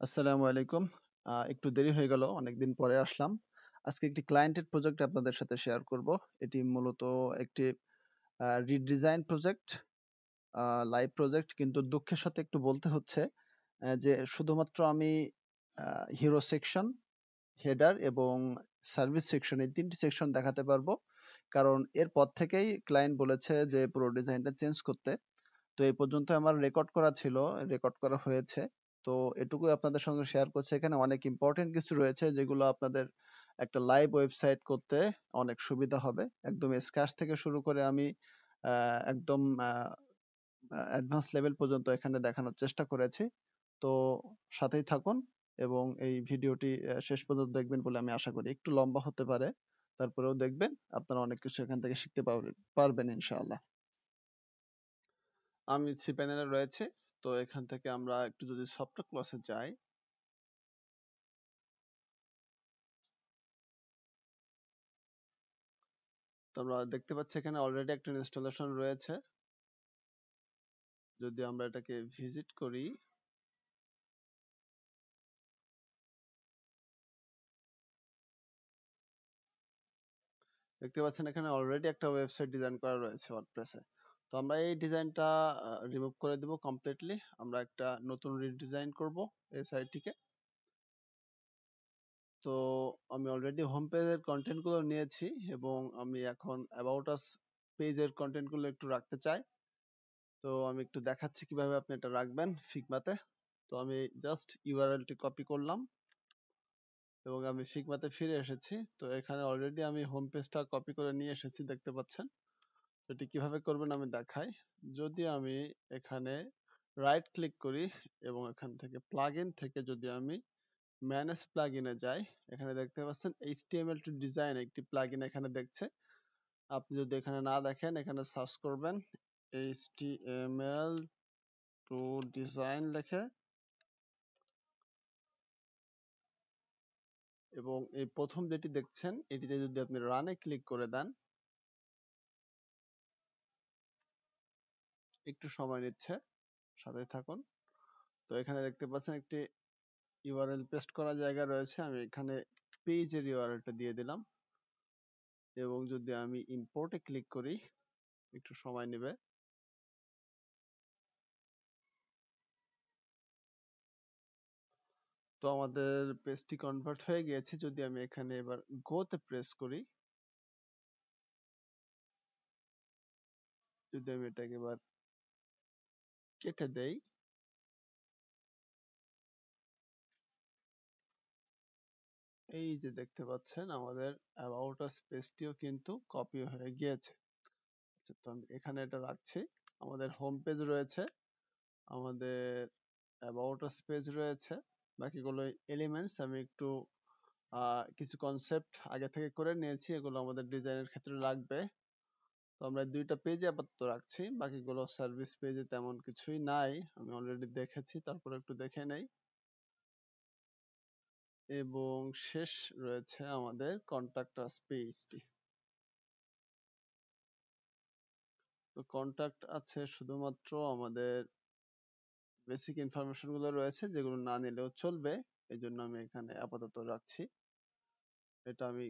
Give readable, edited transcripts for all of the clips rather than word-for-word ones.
আসসালামু আলাইকুম। একটু দেরি হয়ে গেল। অনেকদিন পরে আসলাম। আজকে একটি ক্লায়েন্টের প্রজেক্ট আপনাদের সাথে শেয়ার করব। এটি মূলত একটি রিডিজাইন প্রজেক্ট, আ লাইভ প্রজেক্ট, কিন্তু দুঃখের সাথে একটু বলতে হচ্ছে যে শুধুমাত্র আমি হিরো সেকশন, হেডার এবং সার্ভিস সেকশন, এই ৩ টি সেকশন দেখাতে পারবো। কারণ এরপর থেকেই ক্লায়েন্ট বলেছে যে পুরো ডিজাইনটা চেঞ্জ করতে। তো এই পর্যন্ত আমার রেকর্ড করা ছিল, রেকর্ড করা হয়েছে। তো এটুকুই আপনাদের সঙ্গে শেয়ার করছি। এখানে অনেক ইম্পোর্টেন্ট কিছু রয়েছে যেগুলো আপনাদের একটা লাইভ ওয়েবসাইট করতে অনেক সুবিধা হবে। একদম স্ক্র্যাচ থেকে শুরু করে আমি একদম অ্যাডভান্স লেভেল পর্যন্ত এখানে দেখানোর চেষ্টা করেছি। তো সাথেই থাকুন এবং এই ভিডিওটি শেষ পর্যন্ত দেখবেন বলে আমি আশা করি। একটু লম্বা হতে পারে, তারপরেও দেখবেন। আপনারা অনেক কিছু এখান থেকে শিখতে পারবেন ইনশাআল্লাহ। আমি সি প্যানেলে রয়েছে। তো এখান থেকে আমরা একটু যদি সফটওয়্যার ক্লাসে যাই, তো আমরা দেখতে পাচ্ছি এখানে অলরেডি একটা ইনস্টলেশন রয়েছে। যদি আমরা এটাকে ভিজিট করি, দেখতে পাচ্ছেন এখানে অলরেডি একটা ওয়েবসাইট ডিজাইন করা রয়েছে ওয়ার্ডপ্রেসে। তো আমরা এই ডিজাইনটা রিমুভ করে দিব কমপ্লিটলি। আমরা একটা নতুন রিডিজাইন করব এই সাইটটিকে। তো আমি অলরেডি হোম পেজের কন্টেন্ট গুলো নিয়েছি এবং আমি এখন অ্যাবাউট আস পেজের কন্টেন্ট গুলো একটু রাখতে চাই। তো আমি একটু দেখাচ্ছি কিভাবে আপনি এটা রাখবেন ফিগমাতে। তো আমি জাস্ট ইউআরএলটি কপি করলাম এবং আমি ফিগমাতে ফিরে এসেছি। তো এখানে অলরেডি আমি হোম পেজটা কপি করে নিয়ে এসেছি, দেখতে পাচ্ছেন। এটি কিভাবে করবেন আমি দেখাই। যদি আমি এখানে রাইট ক্লিক করি এবং এখান থেকে প্লাগইন থেকে যদি আমি ম্যানেজ প্লাগইনে যাই, এখানে দেখতে পাচ্ছেন HTML টু ডিজাইন একটি প্লাগইন এখানে দেখছে। আপনি যদি এখানে না দেখেন, এখানে সার্চ করবেন HTML টু ডিজাইন লিখে এবং এই প্রথম যেটি দেখছেন এটিতে যদি আপনি রানে ক্লিক করে দেন, একটু সময় নিচ্ছে, সাথে থাকুন। তো এখানে দেখতে পাচ্ছেন একটি ইউআরএল পেস্ট করার জায়গা রয়েছে। আমি এখানে পেজের ইউআরএলটা দিয়ে দিলাম এবং যদি আমি ইম্পোর্টে ক্লিক করি, একটু সময় নেবে। তো আমাদের পেজটি কনভার্ট হয়ে গিয়েছে। যদি আমি এখানে এবার গোতে প্রেস করি, যদি আমি এটাকে এবার কেটে দেই, এই যে দেখতে পাচ্ছেন আমাদের অ্যাবাউট আস পেজটিও কিন্তু কপি হয়ে গিয়েছে। আচ্ছা, তো আমি এখানে এটা রাখছি। আমাদের হোম পেজ রয়েছে, আমাদের অ্যাবাউট আস পেজ রয়েছে, বাকিগুলো এলিমেন্টস। আমি একটু কিছু কনসেপ্ট আগে থেকে করে নিয়েছি, এগুলো আমাদের ডিজাইনের ক্ষেত্রে লাগবে। তো আমরা দুইটা পেজে আপাতত রাখছি, বাকিগুলো সার্ভিস পেজে তেমন কিছুই নাই, আমি অলরেডি দেখেছি, তারপর একটু দেখে নেই। এবং শেষ রয়েছে আমাদের কন্টাক্ট আস পেজটি। তো কন্টাক্ট আছে শুধুমাত্র আমাদের বেসিক ইনফরমেশন গুলো রয়েছে, যেগুলো না নিলেও চলবে, এই জন্য আমি এখানে আপাতত রাখছি। এটা আমি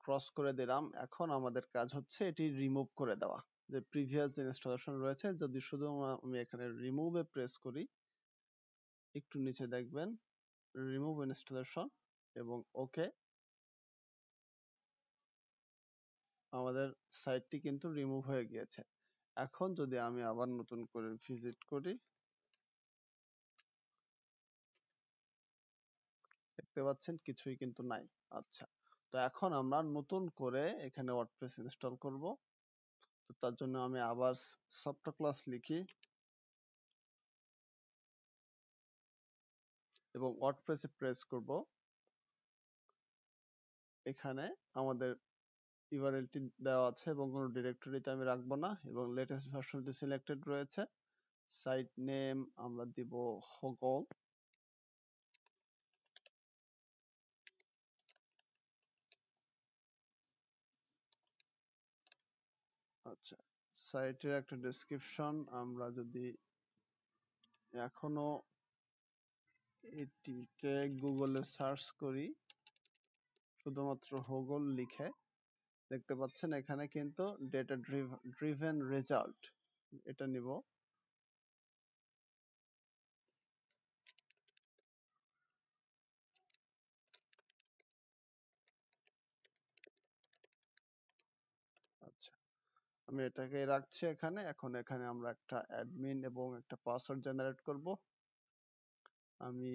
ক্রস করে দিলাম। এখন আমাদের কাজ হচ্ছে এটি রিমুভ করে দেওয়া। যে প্রিভিয়াস ইনস্টলেশন রয়েছে, যদি শুধু আমি এখানে রিমুভে প্রেস করি, একটু নিচে দেখবেন রিমুভ ইনস্টলেশন এবং ওকে, আমাদের সাইটটি কিন্তু রিমুভ হয়ে গিয়েছে। এখন যদি আমি আবার নতুন করে ভিজিট করি, দেখতে পাচ্ছেন কিছুই কিন্তু নাই। আচ্ছা, তো এখন আমরা নতুন করে এখানে ওয়ার্ডপ্রেস ইনস্টল করব। তো তার জন্য আমি আবার সফটওয়্যার ক্লাস লিখি এবং ওয়ার্ডপ্রেসে প্রেস করব। এখানে আমাদের ইউআরএলটি দেওয়া আছে এবং কোনো ডিরেক্টরিতে আমি রাখবো না এবং লেটেস্ট ভার্সনটি সিলেক্টেড রয়েছে। সাইট নেম আমরা দিব হোগল। আচ্ছা, সাইটের একটা ডেসক্রিপশন আমরা যদি এখনো এটিকে গুগলে সার্চ করি, শুধুমাত্র গুগল লিখে দেখতে পাচ্ছেন এখানে কিন্তু ডেটা ড্রিভেন রেজাল্ট, এটা নিব। আচ্ছা, আমি এটাকে রাখছি এখানে। এখন এখানে আমরা একটা অ্যাডমিন এবং একটা পাসওয়ার্ড জেনারেট করব। আমি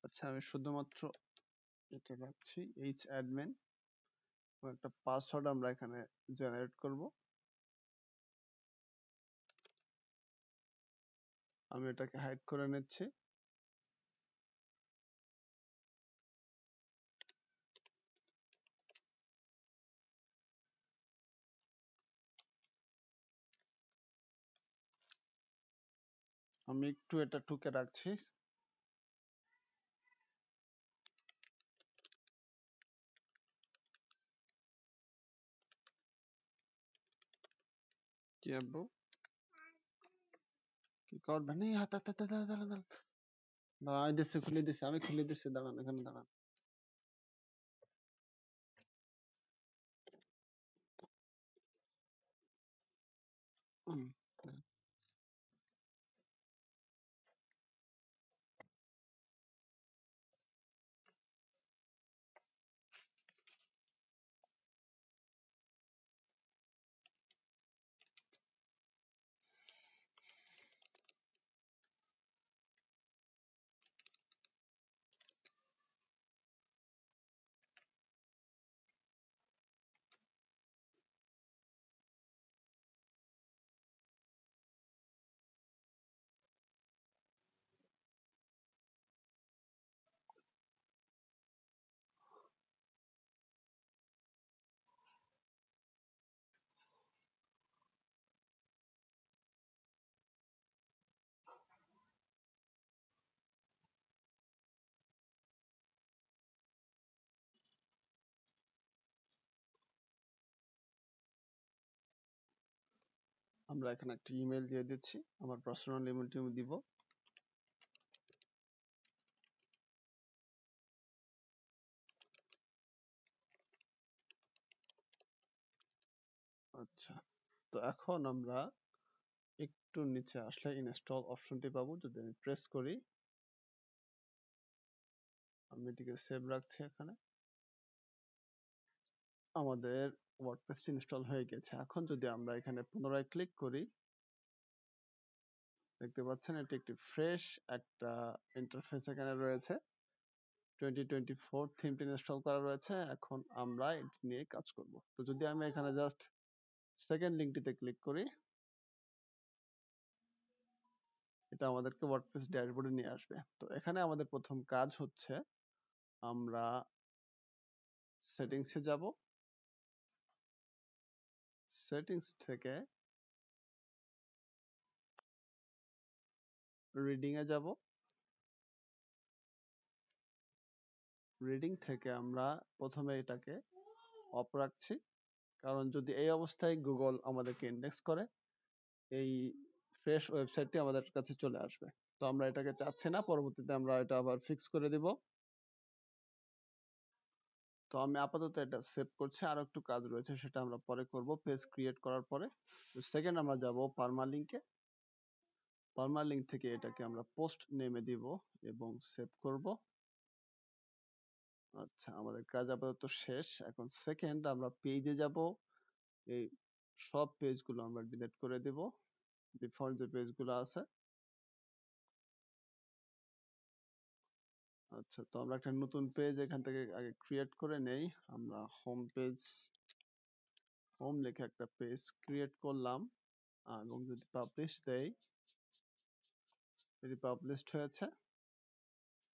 আচ্ছা, আমি শুধুমাত্র এটা রাখছি এইচ অ্যাডমিন, একটা পাসওয়ার্ড আমরা এখানে জেনারেট করব। আমি এটাকে হাইড করে নিচ্ছি। আমি একটু এটা টুকে রাখছি। কি আব্বু, কি করবেন? এই হাত হাত হাত হাত হাত হাত হাত। দাঁড়ান, এই দিচ্ছি, খুলে দিচ্ছি, আমি খুলে দিচ্ছি, দাঁড়ান এখানে দাঁড়ান। হুম, আমরা এখানে একটা ইমেল দিয়ে দিচ্ছি, আমার পার্সোনাল ইমেলটি আমি দিব। আচ্ছা, তো এখন আমরা একটু নিচে আসলে ইনস্টল অপশনটি পাবো। যদি আমি প্রেস করি, আমি এটিকে সেভ রাখছি এখানে। আমাদের ওয়ার্ডপ্রেসটি ইনস্টল হয়ে গেছে। এখন যদি আমরা এখানে পুনরায় ক্লিক করি, দেখতে পাচ্ছেন এটি একটি ফ্রেশ একটা ইন্টারফেস এখানে রয়েছে। 2024 থিমটি ইনস্টল করা রয়েছে। এখন আমরা এটি নিয়ে কাজ করব। তো যদি আমি এখানে জাস্ট সেকেন্ড লিঙ্কটিতে ক্লিক করি, এটা আমাদেরকে ওয়ার্ডপ্রেস ড্যাশবোর্ডে নিয়ে আসবে। তো এখানে আমাদের প্রথম কাজ হচ্ছে আমরা সেটিংসে যাব। সেটিংস থেকে রিডিং এ যাব। রিডিং থেকে আমরা প্রথমে এটাকে অফ রাখছি, কারণ যদি এই অবস্থায় গুগল আমাদেরকে ইন্ডেক্স করে, এই ফ্রেশ ওয়েবসাইটটি আমাদের কাছে চলে আসবে। তো আমরা এটাকে চাচ্ছি না, পরবর্তীতে আমরা এটা আবার ফিক্স করে দিব। তো আমি আপাতত এটা সেভ করছি, আরো একটু কাজ রয়েছে সেটা আমরা পরে করব পেজ ক্রিয়েট করার পরে। তো সেকেন্ড আমরা যাব পারমালিংকে। পারমালিংক থেকে এটাকে আমরা পোস্ট নেমে দিব এবং সেভ করব। আচ্ছা, আমাদের কাজ আপাতত শেষ। এখন সেকেন্ড আমরা পেজে যাব। এই সব পেজগুলো আমরা ডিলিট করে দেব, ডিফল্ট যে পেজগুলো আছে। আচ্ছা, তো আমরা একটা নতুন পেজ এখান থেকে আগে ক্রিয়েট করে নেই। আমরা হোম পেজ, হোম লিখে একটা পেজ ক্রিয়েট করলাম এবং যদি পাবলিশ দেই, এটি পাবলিশড হয়েছে।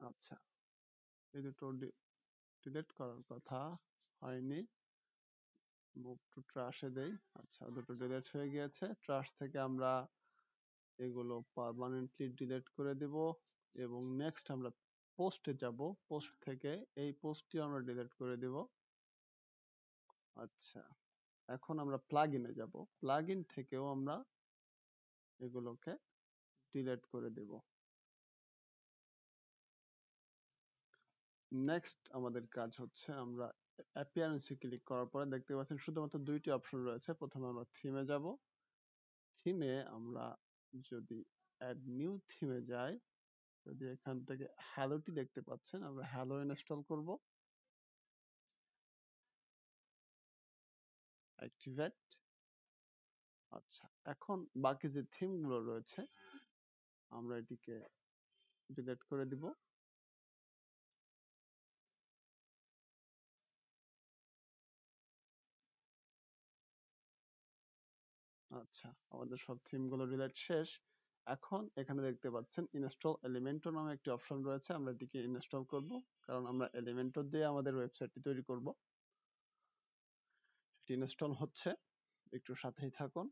আচ্ছা, এই দুটো ডিলিট করার কথা হয়নি, মুভ টু ট্রাশে দেই। আচ্ছা, দুটো ডিলিট হয়ে গিয়েছে। ট্রাশ থেকে আমরা এগুলো পার্মানেন্টলি ডিলিট করে দেব এবং নেক্সট আমরা পোস্টে যাব, পোস্ট থেকে এই পোস্টটি আমরা ডিলিট করে দিব। আচ্ছা, এখন আমরা প্লাগইনে যাব, প্লাগইন থেকেও আমরা এগুলোকে ডিলিট করে দেব। নেক্সট আমাদের কাজ হচ্ছে আমরা অ্যাপিয়ারেন্সে ক্লিক করার পরে দেখতে পাচ্ছেন শুধুমাত্র দুইটি অপশন রয়েছে। প্রথমে আমরা থিমে যাব, থিমে আমরা যদি অ্যাড নিউ থিমে যাই, যদি এখান থেকে হ্যালোটি দেখতে পাচ্ছেন, আমরা হ্যালো ইনস্টল করব, অ্যাক্টিভেট। আচ্ছা, এখন বাকি যে থিম গুলো রয়েছে আমরা এটিকে ডিলিট করে দিব। আচ্ছা, আমাদের সব থিম গুলো ডিলিট শেষ। এখন এখানে দেখতে পাচ্ছেন ইনস্টল এলিমেন্টর নামে একটি অপশন রয়েছে, আমরা এটিকে ইনস্টল করব, কারণ আমরা এলিমেন্টর দিয়ে আমাদের ওয়েবসাইটটি তৈরি করব। এটি ইনস্টল হচ্ছে, একটু সাথেই থাকুন।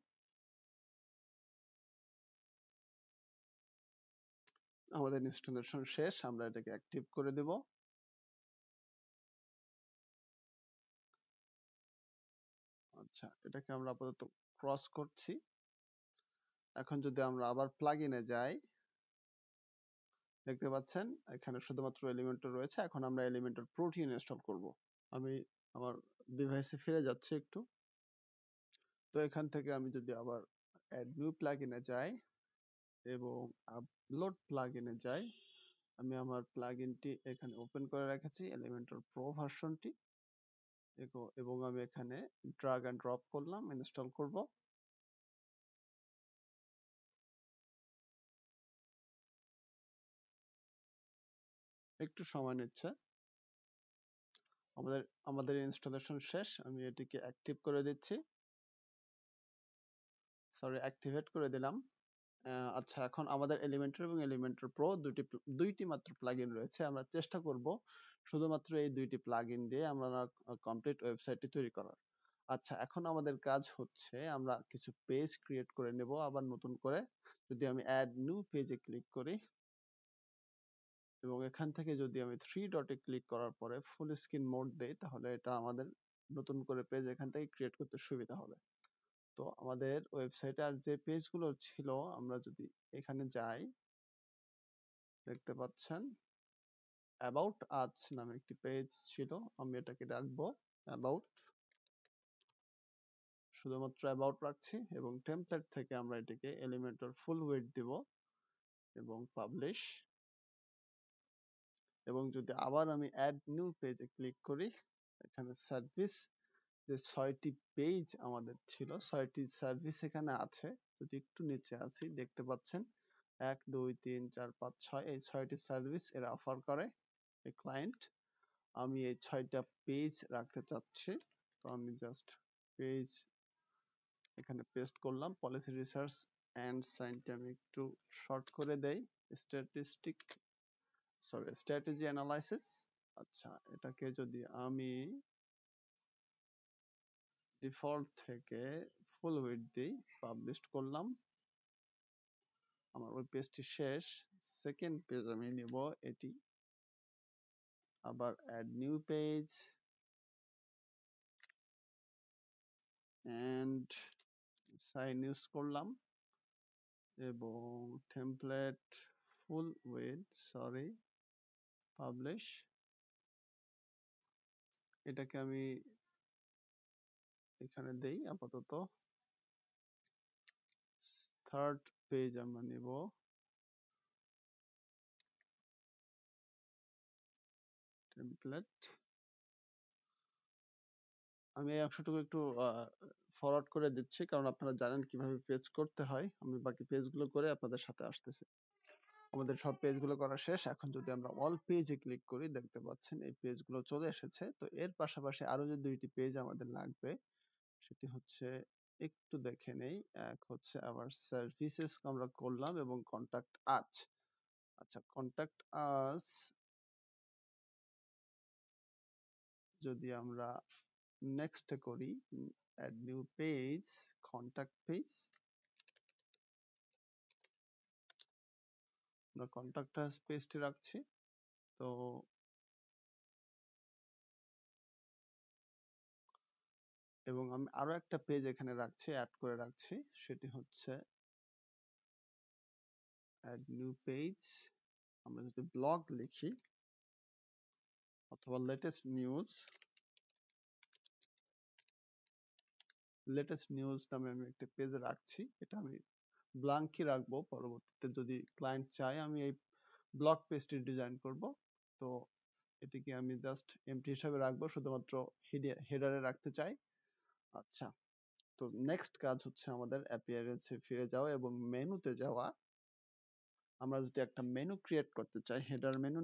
আমাদের ইনস্টলেশন শেষ, আমরা এটাকে অ্যাক্টিভ করে দেব। আচ্ছা, এটাকে আমরা আপাতত ক্রস করছি। এখন যদি আমরা আবার প্লাগইনে যাই, দেখতে পাচ্ছেন এখানে শুধুমাত্র এলিমেন্টর রয়েছে। এখন আমরা এলিমেন্টর প্রোটি ইনস্টল করব। আমি আমার ডিভাইসে ফিরে যাচ্ছি একটু। তো এখান থেকে আমি যদি আবার অ্যাড নিউ প্লাগইনে যাই এবং আপলোড প্লাগইনে যাই, আমি আমার প্লাগইনটি এখানে ওপেন করে রেখেছি, এলিমেন্টর প্রো ভার্সনটি, এবং আমি এখানে ড্রাগ এন্ড ড্রপ করলাম, ইনস্টল করব। একটু সময় নিচ্ছে। আমাদের আমাদের ইনস্টলেশন শেষ, আমি এটিকে অ্যাক্টিভ করে দিচ্ছি, সরি অ্যাক্টিভেট করে দিলাম। আচ্ছা, এখন আমাদের এলিমেন্টর এবং এলিমেন্টর প্রো দুইটি মাত্র প্লাগইন রয়েছে। আমরা চেষ্টা করব শুধুমাত্র এই দুইটি প্লাগইন দিয়ে আমরা কমপ্লিট ওয়েবসাইটটি তৈরি করার। আচ্ছা, এখন আমাদের কাজ হচ্ছে আমরা কিছু পেজ ক্রিয়েট করে নেব আবার নতুন করে। যদি আমি অ্যাড নিউ পেজে ক্লিক করি এবং এখান থেকে যদি আমি থ্রি ডটে ক্লিক করার পরে ফুল স্ক্রিন মোড দেই, তাহলে এটা আমাদের নতুন করে পেজ এখান থেকে ক্রিয়েট করতে সুবিধা হবে। তো আমাদের ওয়েবসাইটে আর যে পেজগুলো ছিল, আমরা যদি এখানে যাই, দেখতে পাচ্ছেন অ্যাবাউট আজ নামে একটি পেজ ছিল, আমি এটাকে রাখবো অ্যাবাউট, শুধুমাত্র অ্যাবাউট রাখছি, এবং টেমপ্লেট থেকে আমরা এটিকে এলিমেন্টর ফুল ওয়েট দিব এবং পাবলিশ। এবং যদি আবার আমি অ্যাড নিউ পেজে ক্লিক করি, এখানে সার্ভিস যে 6টি পেজ আমাদের ছিল, 6টি সার্ভিস এখানে আছে। যদি একটু নিচে আসি, দেখতে পাচ্ছেন 1 2 3 4 5 6, এই 6টি সার্ভিস এরা অফার করে এই ক্লায়েন্ট। আমি এই 6টা পেজ রাখতে চাচ্ছি, তো আমি জাস্ট পেজ এখানে পেস্ট করলাম। পলিসি রিসার্চ এন্ড সাইনটি আমি একটু শর্ট করে দেই, স্ট্যাটিস্টিক স্ট্র্যাটেজি অ্যানালাইসিস। আচ্ছা, এটাকে যদি আমি ডিফল্ট থেকে ফুল উইডথ দিই, পাবলিশ করলাম, আমার ওই পেজটি শেষ। সেকেন্ড পেজ আমি নিব এটি, আবার add new page and sign use করলাম এবং template full width, sorry publish. এটাকে আমি এখানে দেই আপাতত। থার্ড পেজ আমরা নিব, টেমপ্লেট। আমি এই অংশটুকু একটু ফরওয়ার্ড করে দিচ্ছি, কারণ আপনারা জানেন কিভাবে পেজ করতে হয়। আমি বাকি পেজগুলো করে আপনাদের সাথে আসতেছি। আমাদের সব পেজগুলো করা শেষ। এখন যদি আমরা অল পেজে ক্লিক করি, দেখতে পাচ্ছেন এই পেজগুলো চলে এসেছে। তো এর পাশাপাশি আরো যে দুইটি পেজ আমাদের লাগবে, সেটি হচ্ছে, একটু দেখে নেই। এক হচ্ছে আবার সার্ভিসেস আমরা করলাম এবং কন্টাক্ট আজ। আচ্ছা, কন্টাক্ট আজ যদি আমরা নেক্সট করি, add new page, contact page, আমরা কন্টাক্ট আজ পেজটি রাখছি। তো এবং আমি আরো একটা পেজ এখানে রাখছি, অ্যাড করে রাখছি, সেটি হচ্ছে অ্যাড নিউ পেজ। আমরা যদি ব্লগ লিখি অথবা লেটেস্ট নিউজ নামে আমি একটা পেজ রাখছি। এটা আমি ব্ল্যাঙ্কই রাখবো, পরবর্তীতে যদি ক্লায়েন্ট চায় আমি এই ব্লগ পেজটি ডিজাইন করব, তো এটিকে আমি জাস্ট এমটি হিসাবে রাখবো, শুধুমাত্র হেডারে রাখতে চাই। আচ্ছা, তো নেক্সট কাজ হচ্ছে আমাদের অ্যাপিয়ারেন্সে ফিরে যাওয়া এবং মেনুতে যাওয়া। আমরা যদি একটা মেনু ক্রিয়েট করতে চাই, হেডার মেনু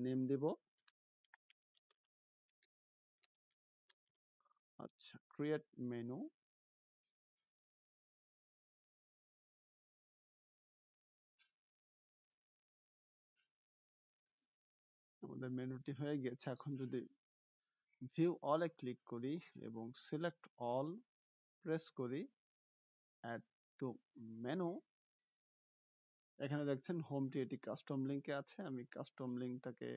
নেম দিব। আচ্ছা, ক্রিয়েট মেনু। আমাদের মেনুটি হয়ে গেছে। এখন যদি ভিউ অল এ ক্লিক করি এবং সিলেক্ট অল প্রেস করি, অ্যাড টু মেনু, এখানে দেখছেন হোমটি এটি কাস্টম লিঙ্কে আছে। আমি কাস্টম লিঙ্কটাকে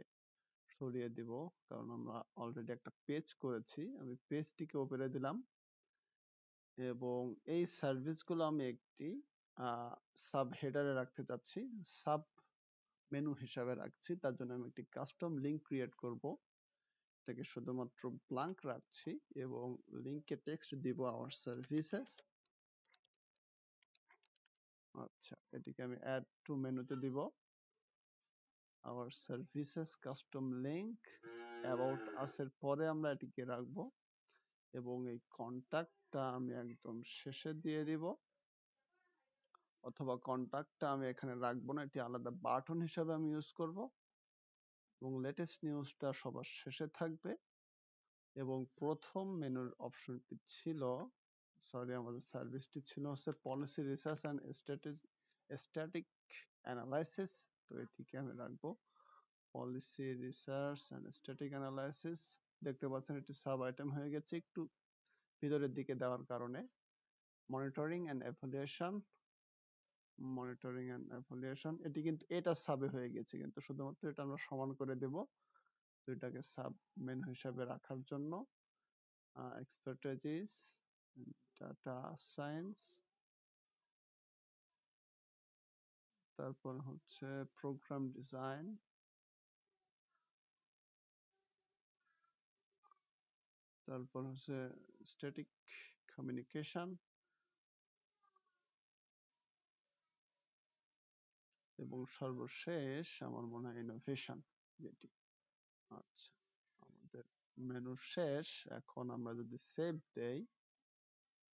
সরিয়ে দিব, কারণ আমরা অলরেডি একটা পেজ করেছি। আমি পেজটিকে ওপেনে দিলাম এবং এই সার্ভিসগুলো আমি একটি সাব হেডারে রাখতে চাচ্ছি, সাব মেনু হিসাবে রাখছি। তার জন্য আমি একটি কাস্টম লিঙ্ক ক্রিয়েট করব। এটাকে শুধুমাত্র ব্ল্যাঙ্ক রাখছি এবং লিঙ্কে টেক্সট দিব আওয়ার সার্ভিসেস। আচ্ছা, এটিকে আমি অ্যাড টু মেনুতে দিব, hour services custom link. About us এর পরে আমরা এটিকে রাখবো এবং এই কন্টাক্টটা আমি একদম শেষে দিয়ে দিব, অথবা কন্টাক্টটা আমি এখানে রাখবো না, এটি আলাদা বাটন হিসাবে আমি ইউজ করব এবং লেটেস্ট নিউজটা সবার শেষে থাকবে। এবং প্রথম মেনুর অপশনটি ছিল, সরি, আমাদের সার্ভিসটি ছিল হচ্ছে policy research and static analysis. তো এটিকে আমি রাখবো policy research and static analysis. দেখতে পাচ্ছেন এটি সাব আইটেম হয়ে গেছে একটু ভিতরের দিকে দেওয়ার কারণে। মনিটরিং অ্যান্ড এভ্যালুয়েশন, এটি কিন্তু এটা সাবে হয়ে গেছে, কিন্তু শুধুমাত্র এটা আমরা সমান করে দেব। তো এটাকে সাব মেনু হিসাবে রাখার জন্য এক্সপার্টিস, ডাটা সায়েন্স, তারপর হচ্ছে প্রোগ্রাম ডিজাইন, তারপর হচ্ছে স্ট্যাটিক কমিউনিকেশন এবং সর্বশেষ আমার মনে হয় ইনোভেশন যেটি। আচ্ছা, আমাদের মেনু শেষ। এখন আমরা যদি সেভ দেই,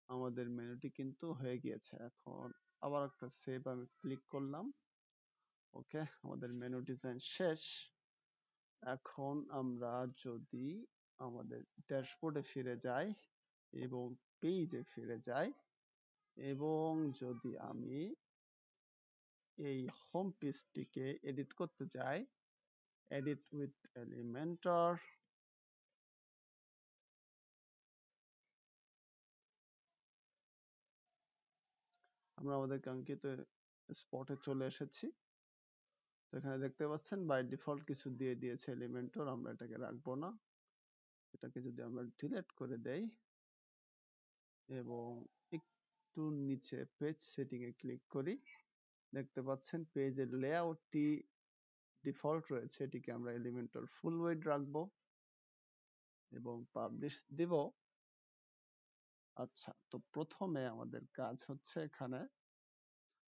আমাদের মেনুটি কিন্তু হয়ে গিয়েছে। এখন আবার একটা সেভ আমি ক্লিক করলাম। ওকে, আমাদের মেনু ডিজাইন শেষ। এখন আমরা যদি আমাদের ড্যাশবোর্ডে ফিরে যাই এবং পেজে ফিরে যাই এবং যদি আমি এই হোম পেজটিকে এডিট করতে যাই, এডিট উইথ এলিমেন্টর, আমরা আমাদের কাঙ্ক্ষিত স্পটে চলে এসেছি। তো এখানে দেখতে পাচ্ছেন বাই ডিফল্ট কিছু দিয়ে দিয়েছে এলিমেন্টর, আমরা এটাকে রাখবো না। এটাকে যদি আমরা ডিলিট করে দেই এবং একটু নিচে পেজ সেটিং এ ক্লিক করি, দেখতে পাচ্ছেন পেজের লেআউটটি ডিফল্ট রয়েছে, এটিকে আমরা এলিমেন্টর ফুল ওয়েট রাখবো এবং পাবলিশ দিব। আচ্ছা, তো প্রথমে আমাদের কাজ হচ্ছে এখানে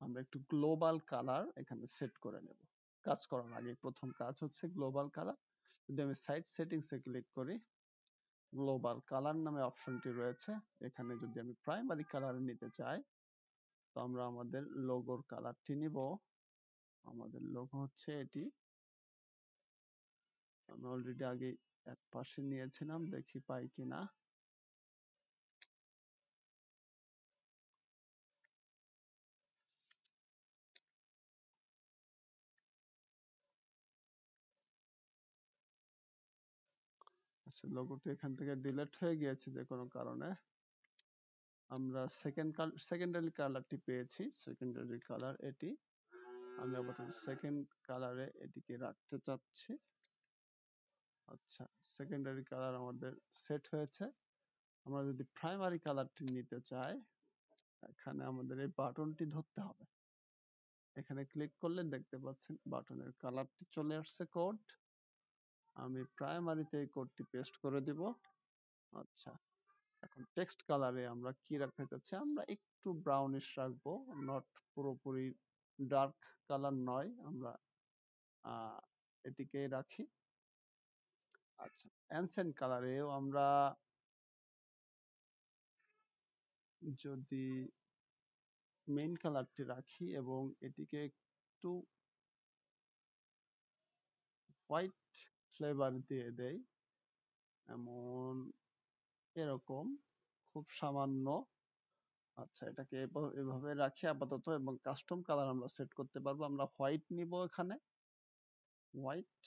আমরা একটু গ্লোবাল কালার এখানে সেট করে নেব। কাজ করার আগে প্রথম কাজ হচ্ছে গ্লোবাল কালার। যদি আমি সাইট সেটিংস এ ক্লিক করি, গ্লোবাল কালার নামে অপশনটি রয়েছে। এখানে যদি আমি প্রাইমারি কালার নিতে চাই, তো আমরা আমাদের লোগোর কালারটি নিব। আমাদের লোগো হচ্ছে এটি, আমি অলরেডি আগে এক পাশে নিয়েছিলাম, দেখি পাই কিনা। আচ্ছা, লোগোটি এখান থেকে ডিলিট হয়ে গিয়েছে যে কোনো কারণে। আমরা সেকেন্ডারি কালারটি পেয়েছি, সেকেন্ডারি কালার এটি। আমি আপাতত সেকেন্ড কালারে এটিকে রাখতে চাচ্ছি। আচ্ছা, সেকেন্ডারি কালার আমাদের সেট হয়েছে। আমরা যদি প্রাইমারি কালারটি নিতে চাই, এখানে আমাদের এই বাটনটি ধরতে হবে। এখানে ক্লিক করলে দেখতে পাচ্ছেন বাটনের কালারটি চলে আসছে কোড। আমি প্রাইমারিতে এই কোডটি পেস্ট করে দিব। আচ্ছা, এখন টেক্সট কালারে আমরা কি রাখতে চাচ্ছি? আমরা একটু ব্রাউনিশ রাখবো, নট পুরোপুরি ডার্ক কালার নয়, আমরা এটিকেই রাখি। আচ্ছা, অ্যানসেন্ট কালারেও আমরা যদি মেইন কালারটি রাখি এবং এটিকে একটু হোয়াইট ফ্লেভার দিয়ে দেই, এমন এরকম খুব সামান্য। আচ্ছা, এটাকে এভাবে রাখি আপাতত, এবং কাস্টম কালার আমরা সেট করতে পারবো। আমরা হোয়াইট নিব, এখানে হোয়াইট,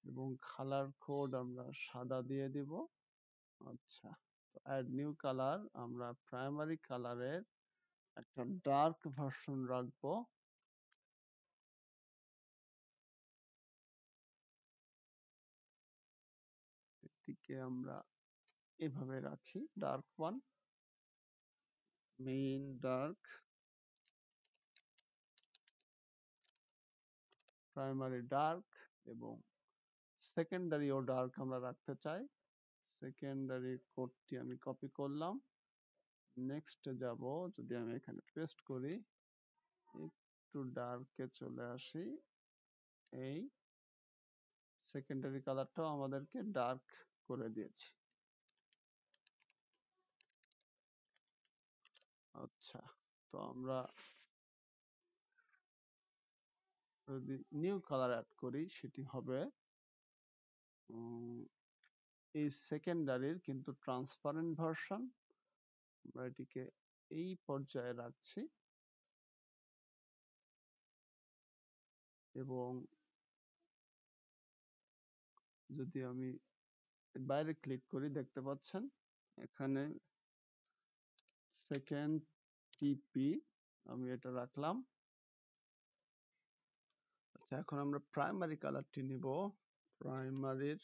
এবং কালার কোড আমরা সাদা দিয়ে দিব। আচ্ছা, তো অ্যাড নিউ কালার, আমরা প্রাইমারি কালারের একটা ডার্ক ভার্সন রাখবো। এটিকে আমরা এভাবে রাখি, dark one, main dark, primary dark, এবং সেকেন্ডারিও ডার্ক আমরা রাখতে চাই। সেকেন্ডারি কোডটি আমি কপি করলাম। নেক্সট যাব, যদি আমি এখানে পেস্ট করি, একটু ডার্কে চলে আসি, এই সেকেন্ডারি কালারটাও আমাদেরকে ডার্ক করে দিয়েছি। আচ্ছা, তো আমরা যদি নিউ কালার অ্যাড করি, সেটি হবে এই সেকেন্ডারির কিন্তু ট্রান্সপারেন্ট ভার্সন। আমরা এটিকে এই পর্যায়ে রাখছি, এবং যদি আমি বাইরে ক্লিক করি, দেখতে পাচ্ছেন এখানে সেকেন্ড টিপি আমি এটা রাখলাম। আচ্ছা, এখন আমরা প্রাইমারি কালারটি নিব। প্রাইমারির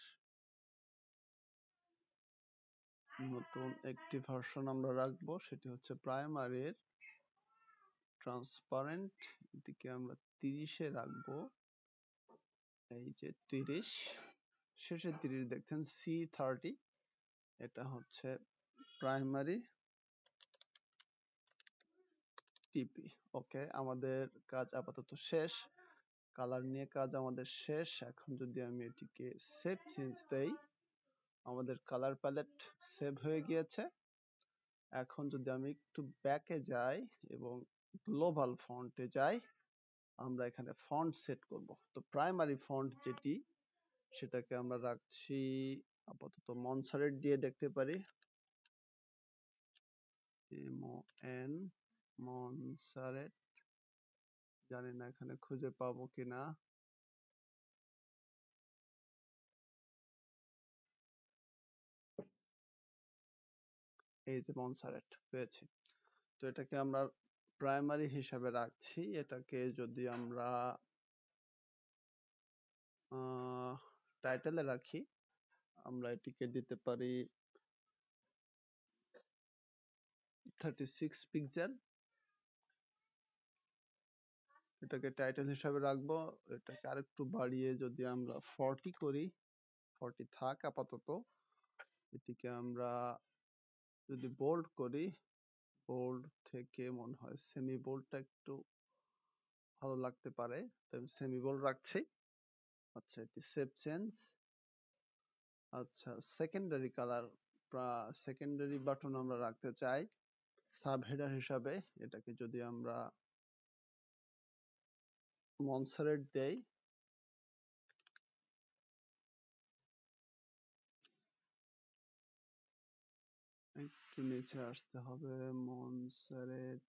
নতুন একটি ভার্সন আমরা রাখবো, সেটি হচ্ছে প্রাইমারির ট্রান্সপারেন্ট। এটিকে আমরা 30-এ রাখবো, এই যে 30, শেষে 30 দেখছেন, C30, এটা হচ্ছে প্রাইমারি টিপি। ওকে, আমাদের কাজ আপাতত শেষ, কালার নিয়ে কাজ আমাদের শেষ। এখন যদি আমি এটিকে সেভ চেঞ্জ দেই, আমাদের কালার প্যালেট সেভ হয়ে গিয়েছে। এখন যদি আমি একটু ব্যাকে যাই এবং গ্লোবাল ফন্টে যাই, আমরা এখানে ফন্ট সেট করব। তো প্রাইমারি ফন্ট যেটি, সেটাকে আমরা রাখছি আপাতত মনসারেট দিয়ে দেখতে পারি, MON, মনসারেট, জানি না এখানে খুঁজে পাবো কিনা। এই যে মনসারেট পেয়েছি। তো এটাকে আমরা প্রাইমারি হিসাবে রাখছি। এটাকে যদি আমরা টাইটেলে রাখি, আমরা এটিকে দিতে পারি 36 পিক্সেল। এটাকে টাইটেল হিসাবে রাখবো। এটাকে আরেকটু বাড়িয়ে যদি আমরা 40 করি, 40 থাক আপাতত। এটিকে আমরা যদি বোল্ড করি, বোল্ড থেকে মনে হয় সেমি বোল্ডটা একটু ভালো লাগতে পারে, তাই আমি সেমি বোল্ড রাখছি। আচ্ছা, এটি সেভ চেঞ্জ। আচ্ছা, সেকেন্ডারি কালার, সেকেন্ডারি বাটন আমরা রাখতে চাই সাব হেডার হিসাবে। এটাকে যদি আমরা মনসারেট দেই, একটু নিচে আসতে হবে, মনসারেট,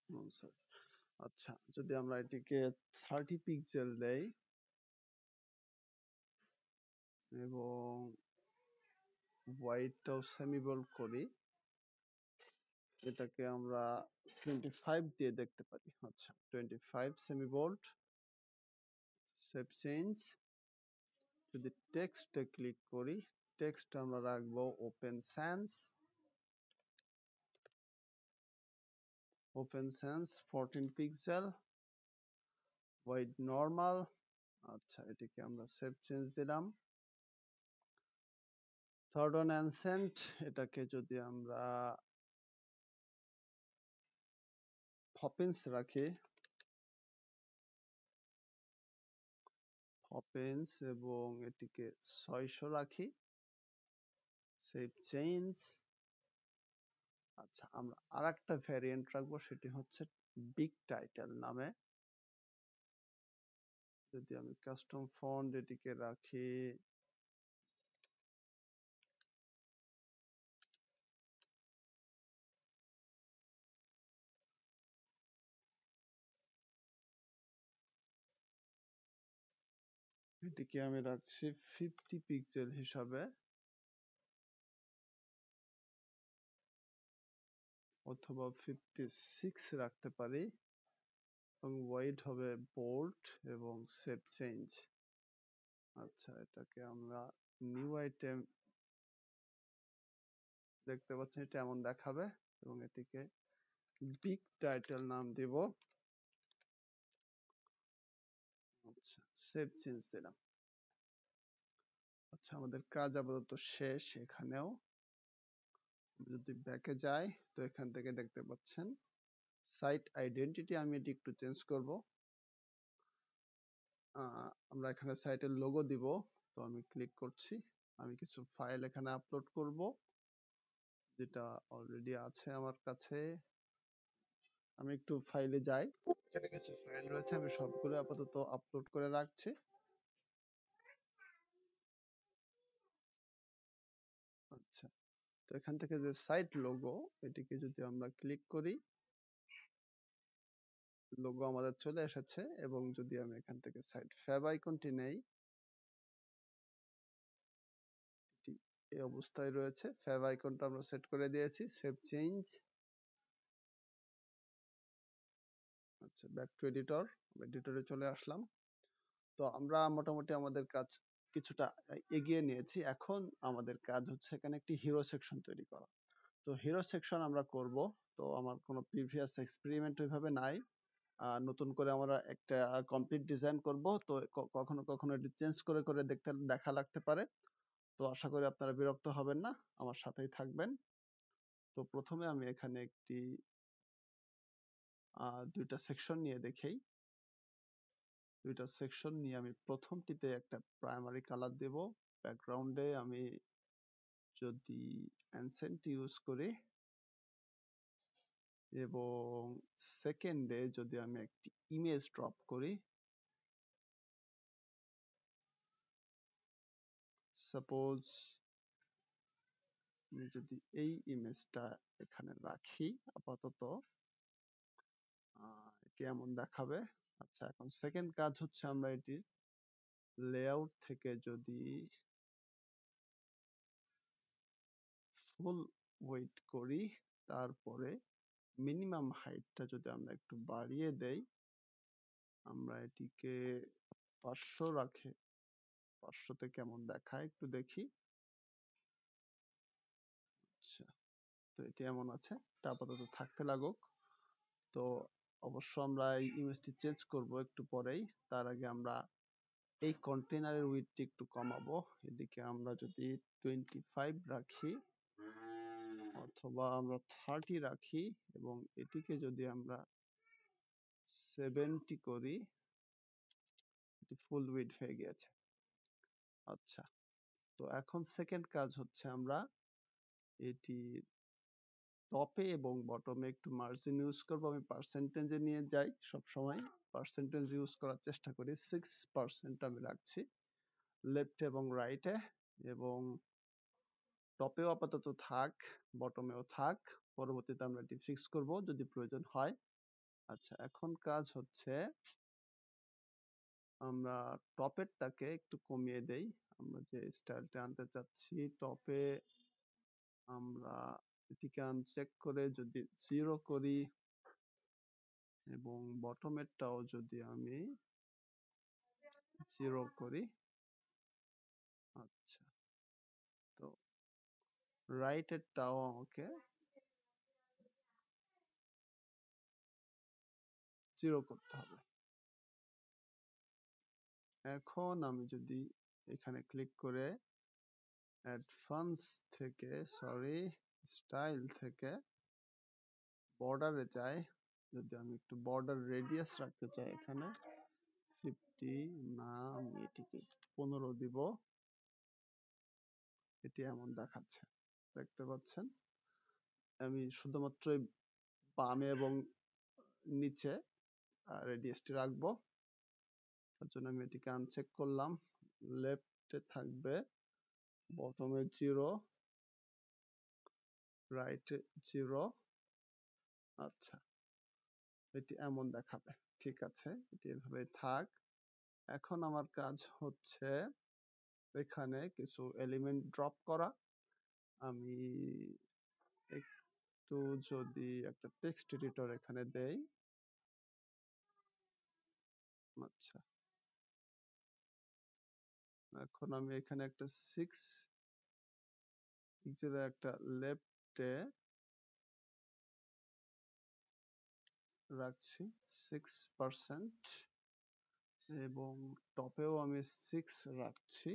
মনসারেট। আচ্ছা, যদি আমরা এটিকে 30 পিক্সেল দেই এবং হোয়াইটটাও সেমি বোল্ড করি, এটাকে আমরা 25 দিয়ে দেখতে পারি। আচ্ছা 25 সেমি বোল্ড, সেভ চেঞ্জ। যদি টেক্সটে ক্লিক করি, টেক্সট আমরা রাখবো open sense, 14 pixel, white normal. আচ্ছা এটিকে আমরা সেভ চেঞ্জ দিলাম। থার্ড ওয়ান অ্যানসেন্ট, এটাকে যদি আমরা ফপিন্স রাখি, ফপিন্স, এবং এটিকে 600 রাখি, সেভ চেঞ্জ। আচ্ছা আমরা আরেকটা ভ্যারিয়েন্ট রাখবো, সেটি হচ্ছে বিগ টাইটেল নামে। যদি আমি কাস্টম ফন্ট এটিকে রাখি এটিকে আমি রাখছি 50 পিক্সেল হিসাবে, অথবা 56 রাখতে পারি, এবং ওয়াইড হবে বোল্ড, এবং সেভ চেঞ্জ। আচ্ছা এটাকে আমরা নিউ আইটেম দেখতে পাচ্ছেন, এটা এমন দেখাবে, এবং এটিকে বিগ টাইটেল নাম দিব। আচ্ছা সেভ চেঞ্জ দিলাম। আচ্ছা আমাদের কাজ আপাতত শেষ। এখানেও যদি ব্যাকে যাই, তো এখান থেকে দেখতে পাচ্ছেন সাইট আইডেন্টিটি, আমি এটি একটু চেঞ্জ করব। আমরা এখানে সাইটের লোগো দিব, তো আমি ক্লিক করছি। আমি কিছু ফাইল এখানে আপলোড করব, যেটা অলরেডি আছে আমার কাছে। আমি একটু ফাইলে যাই, এখানে কিছু ফাইল রয়েছে, আমি সবগুলো আপাতত আপলোড করে রাখছি। আচ্ছা তো এখান থেকে যে সাইট লোগো, এটিকে যদি আমরা ক্লিক করি, লোগো আমাদের চলে এসেছে। এবং যদি আমি এখান থেকে সাইট ফ্যাব আইকনটি নেই, এটি এই অবস্থায় রয়েছে। ফ্যাব আইকনটা আমরা সেট করে দিয়েছি, সেভ চেঞ্জ। আচ্ছা ব্যাক টু এডিটর, এডিটরে চলে আসলাম। তো আমরা মোটামুটি আমাদের কাজ কিছুটা এগিয়ে নিয়েছি। এখন আমাদের কাজ হচ্ছে এখানে একটি হিরো সেকশন তৈরি করা। তো হিরো সেকশন আমরা করব। তো আমার কোনো প্রিভিয়াস এক্সপেরিমেন্ট ওইভাবে নাই, নতুন করে আমরা একটা কমপ্লিট ডিজাইন করব। তো কখনো কখনো এটি চেঞ্জ করে করে দেখা লাগতে পারে। তো আশা করি আপনারা বিরক্ত হবেন না, আমার সাথেই থাকবেন। তো প্রথমে আমি এখানে একটি দুইটা সেকশন নিয়ে দেখেই। দুইটা সেকশন নিয়ে আমি প্রথমটিতে একটা প্রাইমারি কালার দেব। ব্যাকগ্রাউন্ডে আমি যদি অ্যানসেন্ট ইউজ করি, এবং সেকেন্ডে যদি আমি একটি ইমেজ ড্রপ করি, সাপোজ আমি যদি এই ইমেজটা এখানে রাখি আপাতত, এটি এমন দেখাবে। আচ্ছা এখন সেকেন্ড কাজ হচ্ছে আমরা এটির লেআউট থেকে যদি ফুল ওয়েট করি, তারপরে মিনিমাম হাইটটা যদি আমরা একটু বাড়িয়ে দেই, আমরা এটিকে 500 রাখে, 500তে কেমন দেখায় একটু দেখি। আচ্ছা তো এটি এমন আছে, এটা আপাতত থাকতে লাগুক। তো অবশ্য আমরা এই ইমেজটি চেঞ্জ করব একটু পরেই। তার আগে আমরা এই কন্টেনারের উইডথটি একটু কমাবো। এদিকে আমরা যদি 25 রাখি, অথবা আমরা 30 রাখি, এবং এটিকে যদি আমরা 70 করি, এটি ফুল উইডথ হয়ে গিয়েছে। আচ্ছা তো এখন সেকেন্ড কাজ হচ্ছে আমরা এটি টপে এবং বটমে একটু মার্জিন ইউজ করব। আমি পার্সেন্টেজে নিয়ে যাই সব সময়, পার্সেন্টেজ ইউজ করার চেষ্টা করি। 6% আমি রাখছি লেফট এবং রাইটে, এবং টপেও আপাতত থাক, বটমেও থাক। পরবর্তীতে আমরা এটি ফিক্স করব যদি প্রয়োজন হয়। আচ্ছা এখন কাজ হচ্ছে আমরা টপেরটাকে একটু কমিয়ে দেই। আমরা যে স্টাইলটা আনতে চাচ্ছি টপে আমরা এটিকে আনচেক করে যদি 0 করি এবং বটমেরটাও যদি আমি 0 করি, আচ্ছা, তো রাইটেরটাও আমাকে 0 করতে হবে। এখন আমি যদি এখানে ক্লিক করে অ্যাডভান্স থেকে স্টাইল থেকে বর্ডারে যাই, যদি আমি একটু বর্ডার রেডিয়াস রাখতে চাই এখানে 50, না আমি এটিকে 15 দিব, এটি এমন দেখাচ্ছে, দেখতে পাচ্ছেন। আমি শুধুমাত্র বামে এবং নিচে রেডিয়াসটি রাখবো, তার জন্য আমি এটিকে আনচেক করলাম। লেফটে থাকবে বটমে 0, রাইটে 0, আচ্ছা, এটি এমন দেখাবে। ঠিক আছে, এটি এভাবে থাক। এখন আমার কাজ হচ্ছে এখানে কিছু এলিমেন্ট ড্রপ করা। আমি একটু যদি একটা টেক্সট এডিটর এখানে দেই, আচ্ছা, এখন আমি এখানে একটা 6 একটা লেফটে রাখছি 6% এবং টপেও আমি 6 রাখছি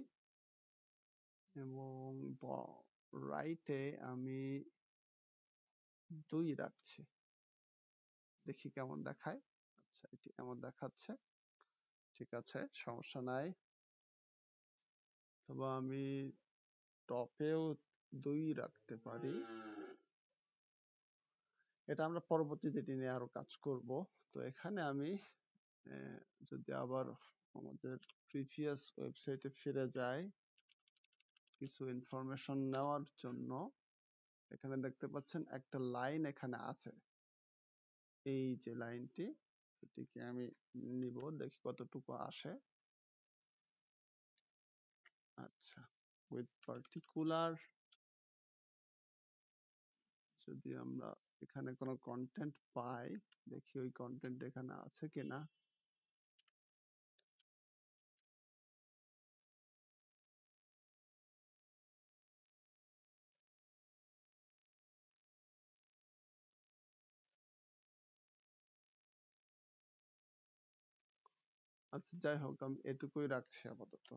এবং রাইটে আমি 2 রাখছি। দেখি কেমন দেখায়। আচ্ছা, এটি এমন দেখাচ্ছে। ঠিক আছে, সমস্যা নাই। তবে আমি টপেও 2 রাখতে পারি। এটা আমরা পরবর্তীতে এটি নিয়ে আরো কাজ করব। তো এখানে আমি যদি আবার আমাদের প্রিভিয়াস ওয়েবসাইটে ফিরে যাই কিছু ইনফরমেশন নেওয়ার জন্য, এখানে দেখতে পাচ্ছেন একটা লাইন এখানে আছে, এই যে লাইনটি, এটিকে আমি নিব, দেখি কতটুকু আসে। আচ্ছা, উইথ পার্টিকুলার, যদি আমরা এখানে কোনো কন্টেন্ট পাই, দেখি ওই কন্টেন্ট এখানে আছে কিনা। আচ্ছা, যাই হোক, আমি এটুকুই রাখছি আপাতত।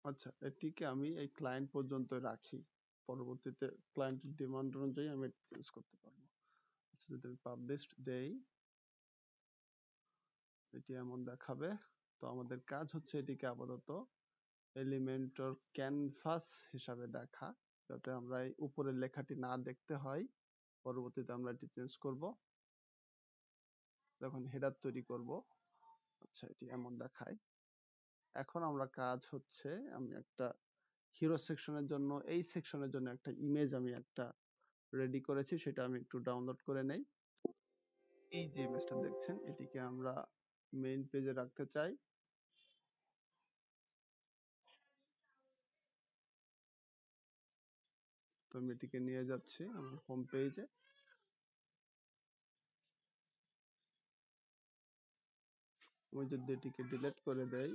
আচ্ছা, এটিকে আমি এই ক্লায়েন্ট পর্যন্ত রাখি, পরবর্তীতে ক্লায়েন্টের ডিমান্ড অনুযায়ী আমি চেঞ্জ করতে পারবো। আচ্ছা, যদি আমি পাবলিশড দেই, এটি এমন দেখাবে। তো আমাদের কাজ হচ্ছে এটিকে আপাতত এলিমেন্টর ক্যানভাস হিসাবে দেখা, যাতে আমরা এই উপরের লেখাটি না দেখতে হয়। পরবর্তীতে আমরা এটি চেঞ্জ করব যখন হেডার তৈরি করব। আচ্ছা, এটি এমন দেখায়। এখন আমরা কাজ হচ্ছে, আমি একটা হিরো সেকশনের জন্য, এই সেকশনের জন্য একটা ইমেজ আমি একটা রেডি করেছি, সেটা আমি একটু ডাউনলোড করে নেই। এই যে ইমেজটা দেখছেন, এটিকে আমরা মেইন পেজে রাখতে চাই। তো আমি এটিকে নিয়ে যাচ্ছি আমার হোম পেজে। আমি যদি এটিকে ডিলিট করে দেই,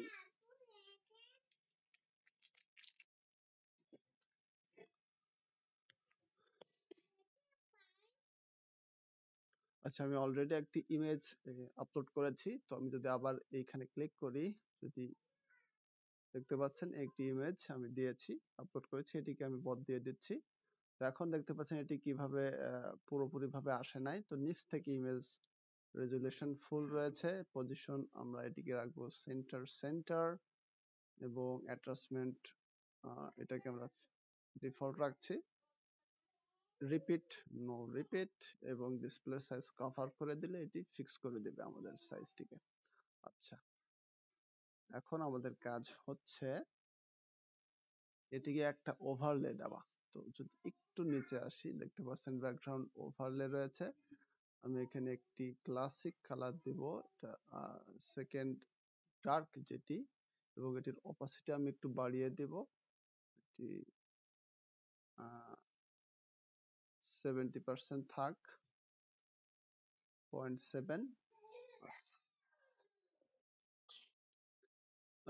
আচ্ছা, আমি অলরেডি একটি ইমেজ আপলোড করেছি। তো আমি যদি আবার এইখানে ক্লিক করি, যদি দেখতে পাচ্ছেন একটি ইমেজ আমি দিয়েছি, আপলোড করেছি, এটিকে আমি বদ দিয়ে দিচ্ছি। তো এখন দেখতে পাচ্ছেন এটি কিভাবে পুরোপুরি ভাবে আসে নাই। তো নিচ থেকে ইমেজ রেজুলেশন ফুল রয়েছে, পজিশন আমরা এটিকে রাখবো সেন্টার এবং অ্যাটাচমেন্ট এটাকে আমরা ডিফল্ট রাখছি। রিপিট, নো রিপিট, এবং ডিসপ্লে সাইজ কভার করে দিলে এটি ফিক্স করে দিবে আমাদের সাইজটিকে। আচ্ছা, এখন আমাদের কাজ হচ্ছে এটিকে একটা ওভারলে দেওয়া। তো যদি একটু নিচে আসি, দেখতে পাচ্ছেন ব্যাকগ্রাউন্ড ওভারলে রয়েছে। আমি এখানে একটি ক্লাসিক কালার দিব, এটা সেকেন্ড ডার্ক যেটি, এবং এটির অপাসিটি আমি একটু বাড়িয়ে দেব, এটি 70% থাক, 0.7।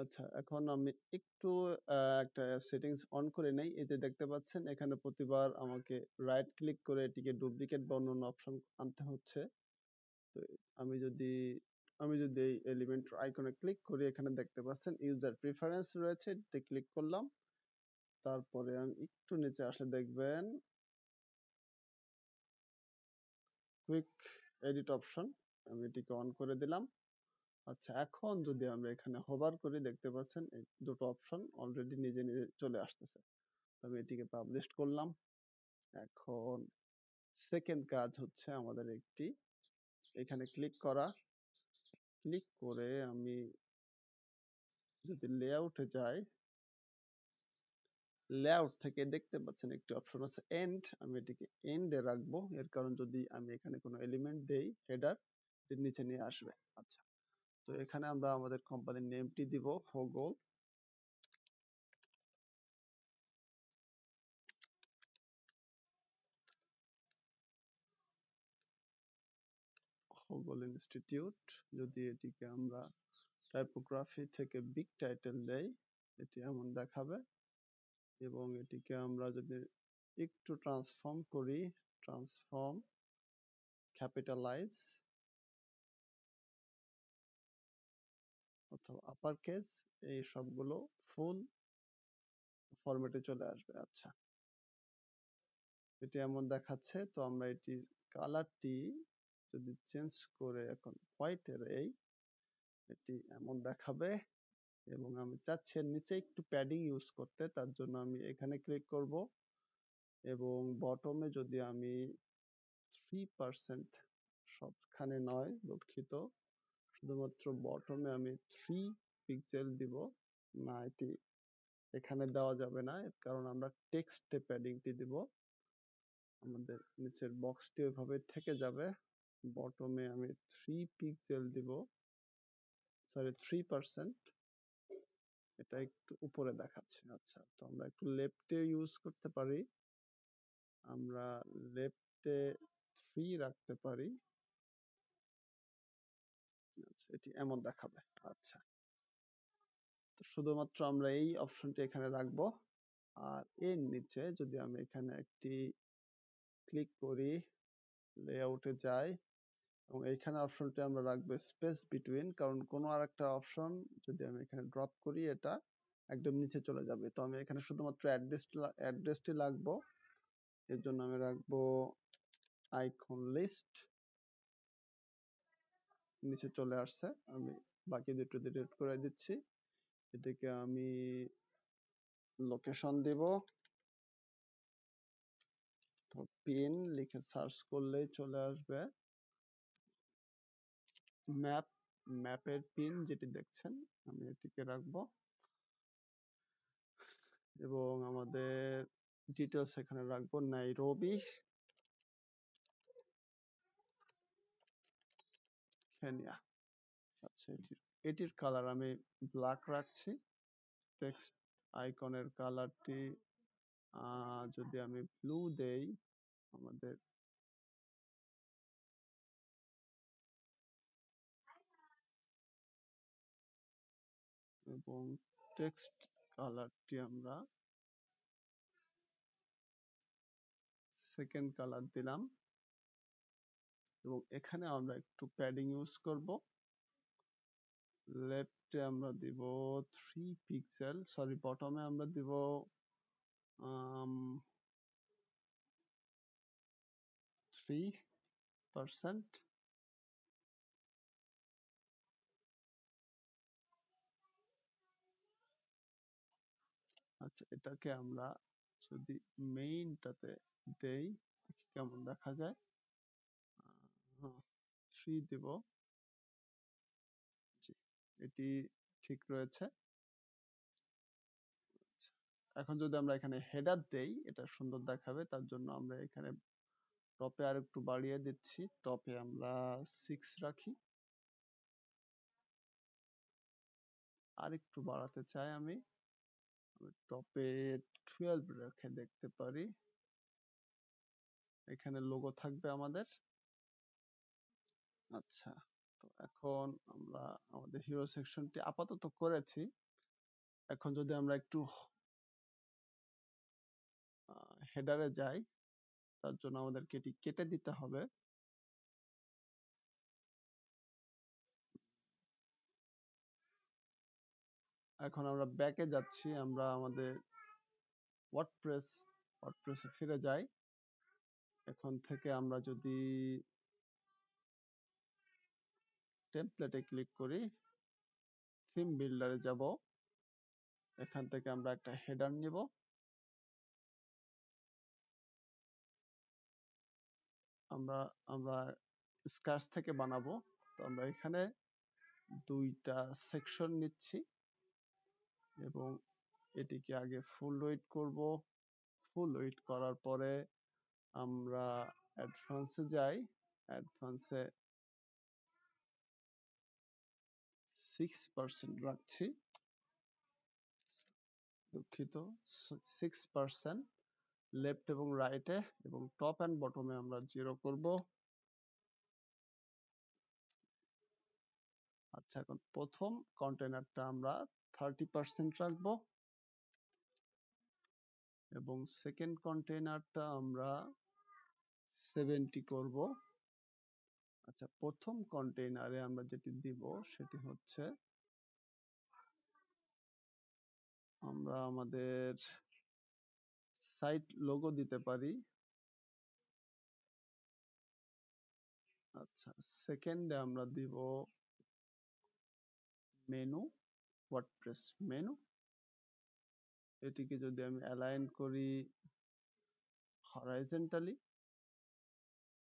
আচ্ছা, এখন আমি একটু একটা সেটিংস অন করে নেই। এই যে দেখতে পাচ্ছেন এখানে প্রতিবার আমাকে রাইট ক্লিক করে এটিকে ডুপ্লিকেট বা অন্যান্য অপশন আনতে হচ্ছে। তো আমি যদি এই এলিমেন্ট আইকনে ক্লিক করি, এখানে দেখতে পাচ্ছেন ইউজার প্রিফারেন্স রয়েছে, এটিতে ক্লিক করলাম। তারপরে আমি একটু নিচে আসলে দেখবেন কুইক এডিট অপশন, আমি এটিকে অন করে দিলাম। আচ্ছা, এখন যদি আমরা এখানে হোভার করি, দেখতে পাচ্ছেন এই দুটো অপশন অলরেডি নিজে নিজে চলে আসতেছে। আমি এটিকে পাবলিশ করলাম। এখন সেকেন্ড কাজ হচ্ছে আমাদের এখানে ক্লিক করা। ক্লিক করে আমি যদি লেআউটে যাই, লেআউট থেকে দেখতে পাচ্ছেন একটি অপশন আছে এন্ড, আমি এটিকে এন্ডে রাখবো। এর কারণ যদি আমি এখানে কোনো এলিমেন্ট দেই হেডার, এর নিচে নিয়ে আসবে। আচ্ছা, তো এখানে আমরা আমাদের কোম্পানির নেমটি দিব হোগল। হোগল ইনস্টিটিউট। যদি এটিকে আমরা টাইপোগ্রাফি থেকে বিগ টাইটেল দেই, এটি এমন দেখাবে। এবং এটিকে আমরা যদি একটু ট্রান্সফর্ম করি, ট্রান্সফর্ম, ক্যাপিটালাইজ অথবা আপার কেস, এই সবগুলো ফুল ফরম্যাটে চলে আসবে। আচ্ছা, এটি এমন দেখাচ্ছে। তো আমরা এটির কালারটি যদি চেঞ্জ করে এখন হোয়াইটের এটি এমন দেখাবে। এবং আমি চাচ্ছি এর নিচে একটু প্যাডিং ইউজ করতে, তার জন্য আমি এখানে ক্লিক করব এবং বটমে যদি আমি 3%, সবখানে নয় দুঃখিত, শুধুমাত্র বটমে আমি 3 পিক্সেল দিব। না, এটি এখানে দেওয়া যাবে না, কারণ আমরা টেক্সটে প্যাডিংটি দিব। আমাদের নিচের বক্সটি ওইভাবে থেকে যাবে। বটমে আমি 3 পিক্সেল দিব, সরি 3%, এটা একটু উপরে দেখাচ্ছে। আচ্ছা, তো আমরা একটু লেফটে ইউজ করতে পারি, আমরা লেফটে 3 রাখতে পারি। আচ্ছা, এটি এমন দেখাবে। আচ্ছা, তো শুধুমাত্র আমরা এই অপশনটি এখানে রাখবো। আর এর নিচে যদি আমি এখানে একটি ক্লিক করি, লেআউটে যাই, এবং এইখানে অপশনটি আমরা রাখবো স্পেস বিটুইন, কারণ কোনো আরেকটা অপশন যদি আমি এখানে ড্রপ করি এটা একদম নিচে চলে যাবে। তো আমি এখানে শুধুমাত্র অ্যাড্রেসটি লাগবো, এর জন্য আমি রাখবো আইকন লিস্ট, নিচে চলে আসছে। আমি বাকি দুটো ডিলিট করে দিচ্ছি। এটাকে আমি লোকেশন দিব, তো পিন লিখে সার্চ করলেই চলে আসবে ম্যাপের পিন যেটি দেখছেন, আমি এটিকে রাখবো। এবং আমাদের ডিটেলস এখানে রাখবো নাইরোবি, কেনিয়া। আচ্ছা, এটির কালার আমি ব্ল্যাক রাখছি। টেক্সট আইকনের কালারটি যদি আমি ব্লু দেই, আমাদের এবং টেক্সট কালারটি আমরা সেকেন্ড কালার দিলাম। এবং এখানে আমরা একটু প্যাডিং ইউজ করব। লেফটে আমরা দিব 3 পিক্সেল, সরি বটমে আমরা দিব 3%। আচ্ছা, এটাকে আমরা যদি মেইনটাতে দেই, দেখি কেমন দেখা যায়। 3 দেব, এটি ঠিক রয়েছে। এখন যদি আমরা এখানে হেডার দেই, এটা সুন্দর দেখাবে। তার জন্য আমরা এখানে টপে আরেকটু বাড়িয়ে দিচ্ছি। টপে আমরা 6 রাখি। আরেকটু বাড়াতে চাই আমি। টপে 12 রেখে দেখতে পারি। এখানে লোগো থাকবে আমাদের। আচ্ছা, তো এখন আমরা আমাদের হিরো সেকশনটি আপাতত করেছি। এখন যদি আমরা একটু হেডারে যাই, তার জন্য আমাদেরকে এটি কেটে দিতে হবে। এখন আমরা ব্যাকে যাচ্ছি, আমরা আমাদের ওয়ার্ডপ্রেসে ফিরে যাই। এখন থেকে আমরা যদি টেমপ্লেটে ক্লিক করি, থিম বিল্ডারে যাব, এখান থেকে আমরা একটা হেডার নিব। আমরা আমরা স্ক্র্যাচ থেকে বানাবো, তো আমরা এখানে 2টা সেকশন নিচ্ছি এবং এটিকে আগে ফুল ওয়েট করব। ফুল ওয়েট করার পরে আমরা অ্যাডভান্সে যাই। অ্যাডভান্সে 6% রাখছি, দুঃখিত, 6%। লেফট এবং রাইটে এবং টপ এন্ড বটমে আমরা 0 করব। আচ্ছা, এখন প্রথম কন্টেনারটা আমরা 30% রাখবো এবং সেকেন্ড কন্টেনারটা আমরা 70 করব। আচ্ছা, প্রথম কন্টেইনারে আমরা যেটি দিব সেটি হচ্ছে আমরা আমাদের সাইট লোগো দিতে পারি। আচ্ছা, সেকেন্ডে আমরা দিব মেনু, ওয়ার্ডপ্রেস মেনু। এটিকে যদি আমি অ্যালাইন করি হরাইজন্টালি,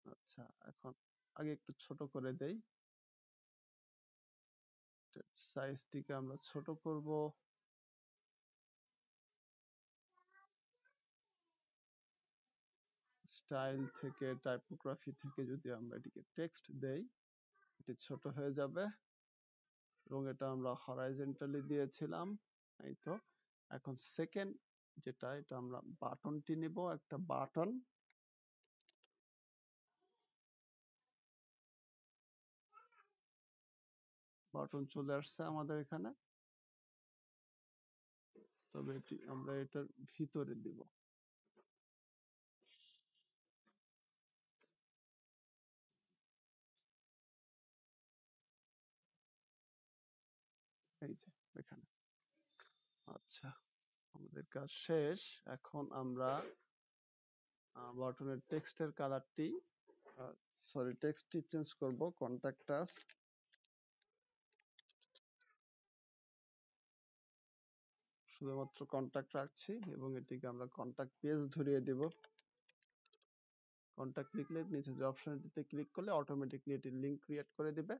আচ্ছা, এখন আগে একটু ছোট করে দেই। সাইজটিকে আমরা ছোট করব। স্টাইল থেকে, টাইপোগ্রাফি থেকে যদি আমরা এটিকে টেক্সট দেই, এটি ছোট হয়ে যাবে এবং এটা আমরা হরাইজন্টালি দিয়েছিলাম। এই তো। এখন সেকেন্ড যেটা, এটা আমরা বাটনটি নিব, একটা বাটন। বাটন চলে আসছে আমাদের এখানে, তবে এটি আমরা এটার ভিতরে দিব। এই যে এখানে। আচ্ছা, আমাদের কাজ শেষ। এখন আমরা বাটনের টেক্সটের কালারটি টেক্সটটি চেঞ্জ করব। কন্টাক্ট আস, শুধুমাত্র কন্টাক্ট রাখছি এবং এটিকে আমরা কন্টাক্ট পেজ ধরিয়ে দেব। কন্টাক্ট লিখলে নিচে যে অপশনটিতে ক্লিক করলে অটোমেটিকলি এটি লিংক ক্রিয়েট করে দিবে।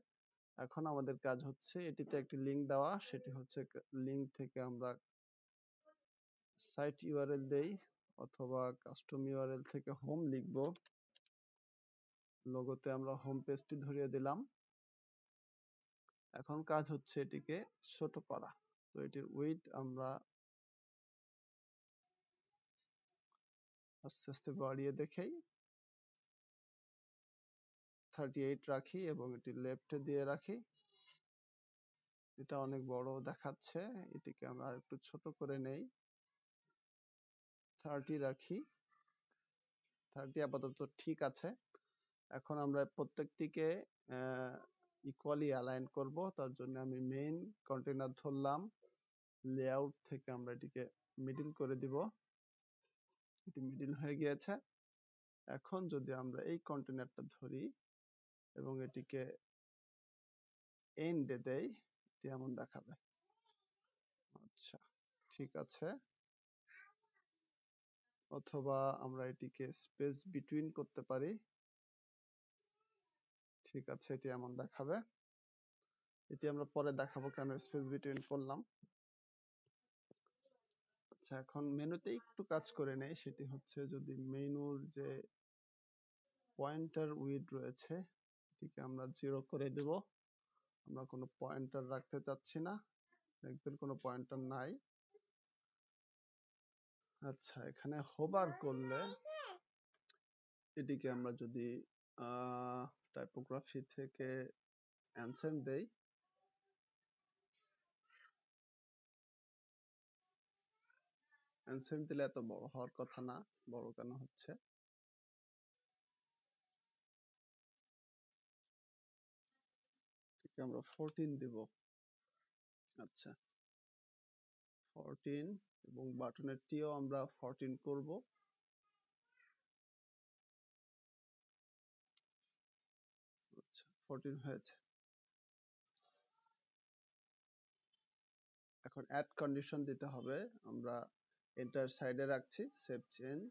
এখন আমাদের কাজ হচ্ছে এটিতে একটি লিংক দেওয়া, সেটি হচ্ছে লিংক থেকে আমরা সাইট ইউআরএল দেই অথবা কাস্টম ইউআরএল থেকে হোম লিখব। লোগোতে আমরা হোম পেজটি ধরিয়ে দিলাম। এখন কাজ হচ্ছে এটিকে ছোট করা। তো এটির উইডথ আমরা আস্তে আস্তে বাড়িয়ে দেখেই 38 রাখি এবং এটি লেফটে দিয়ে রাখি। এটা অনেক বড় দেখাচ্ছে, এটিকে আমরা আরেকটু ছোট করে নেই, 30 রাখি। 30 আপাতত ঠিক আছে। এখন আমরা প্রত্যেকটিকে ইকুয়ালি অ্যালাইন করব। তার জন্য আমি মেইন কন্টেইনার ধরলাম, লেআউট থেকে আমরা এটিকে মিডল করে দিব। এটি মিডল হয়ে গিয়েছে। এখন যদি আমরা এই কন্টেইনারটা ধরি এবং এটিকে এন্ডে দেই, এটি এমন দেখাবে। আচ্ছা, ঠিক আছে। অথবা আমরা এটিকে স্পেস বিটুইন করতে পারি। ঠিক আছে, এটি এমন দেখাবে। এটি আমরা পরে দেখাবো কেন স্পেস বিটুইন করলাম। আচ্ছা, এখন মেনুতে একটু কাজ করে নেই, সেটি হচ্ছে যদি মেনুর যে পয়েন্টার উইড রয়েছে এটিকে আমরা 0 করে দেব। আমরা কোনো পয়েন্টার রাখতে চাচ্ছি না, দেখবেন কোনো পয়েন্টার নাই। আচ্ছা, এখানে হোভার করলে এটিকে আমরা যদি টাইপোগ্রাফি থেকে অ্যানসেন্ট দেই, অ্যানসেন্ট দিলে এত বড় হওয়ার কথা না, বড় কেন হচ্ছে? এটিকে আমরা 14 দেব। আচ্ছা, 14 এবং বাটনের টিও আমরা 14 করব। আচ্ছা, 14 হয়েছে। এখন অ্যাড কন্ডিশন দিতে হবে, আমরা এন্টার সাইডে রাখছি, সেভ চেঞ্জ।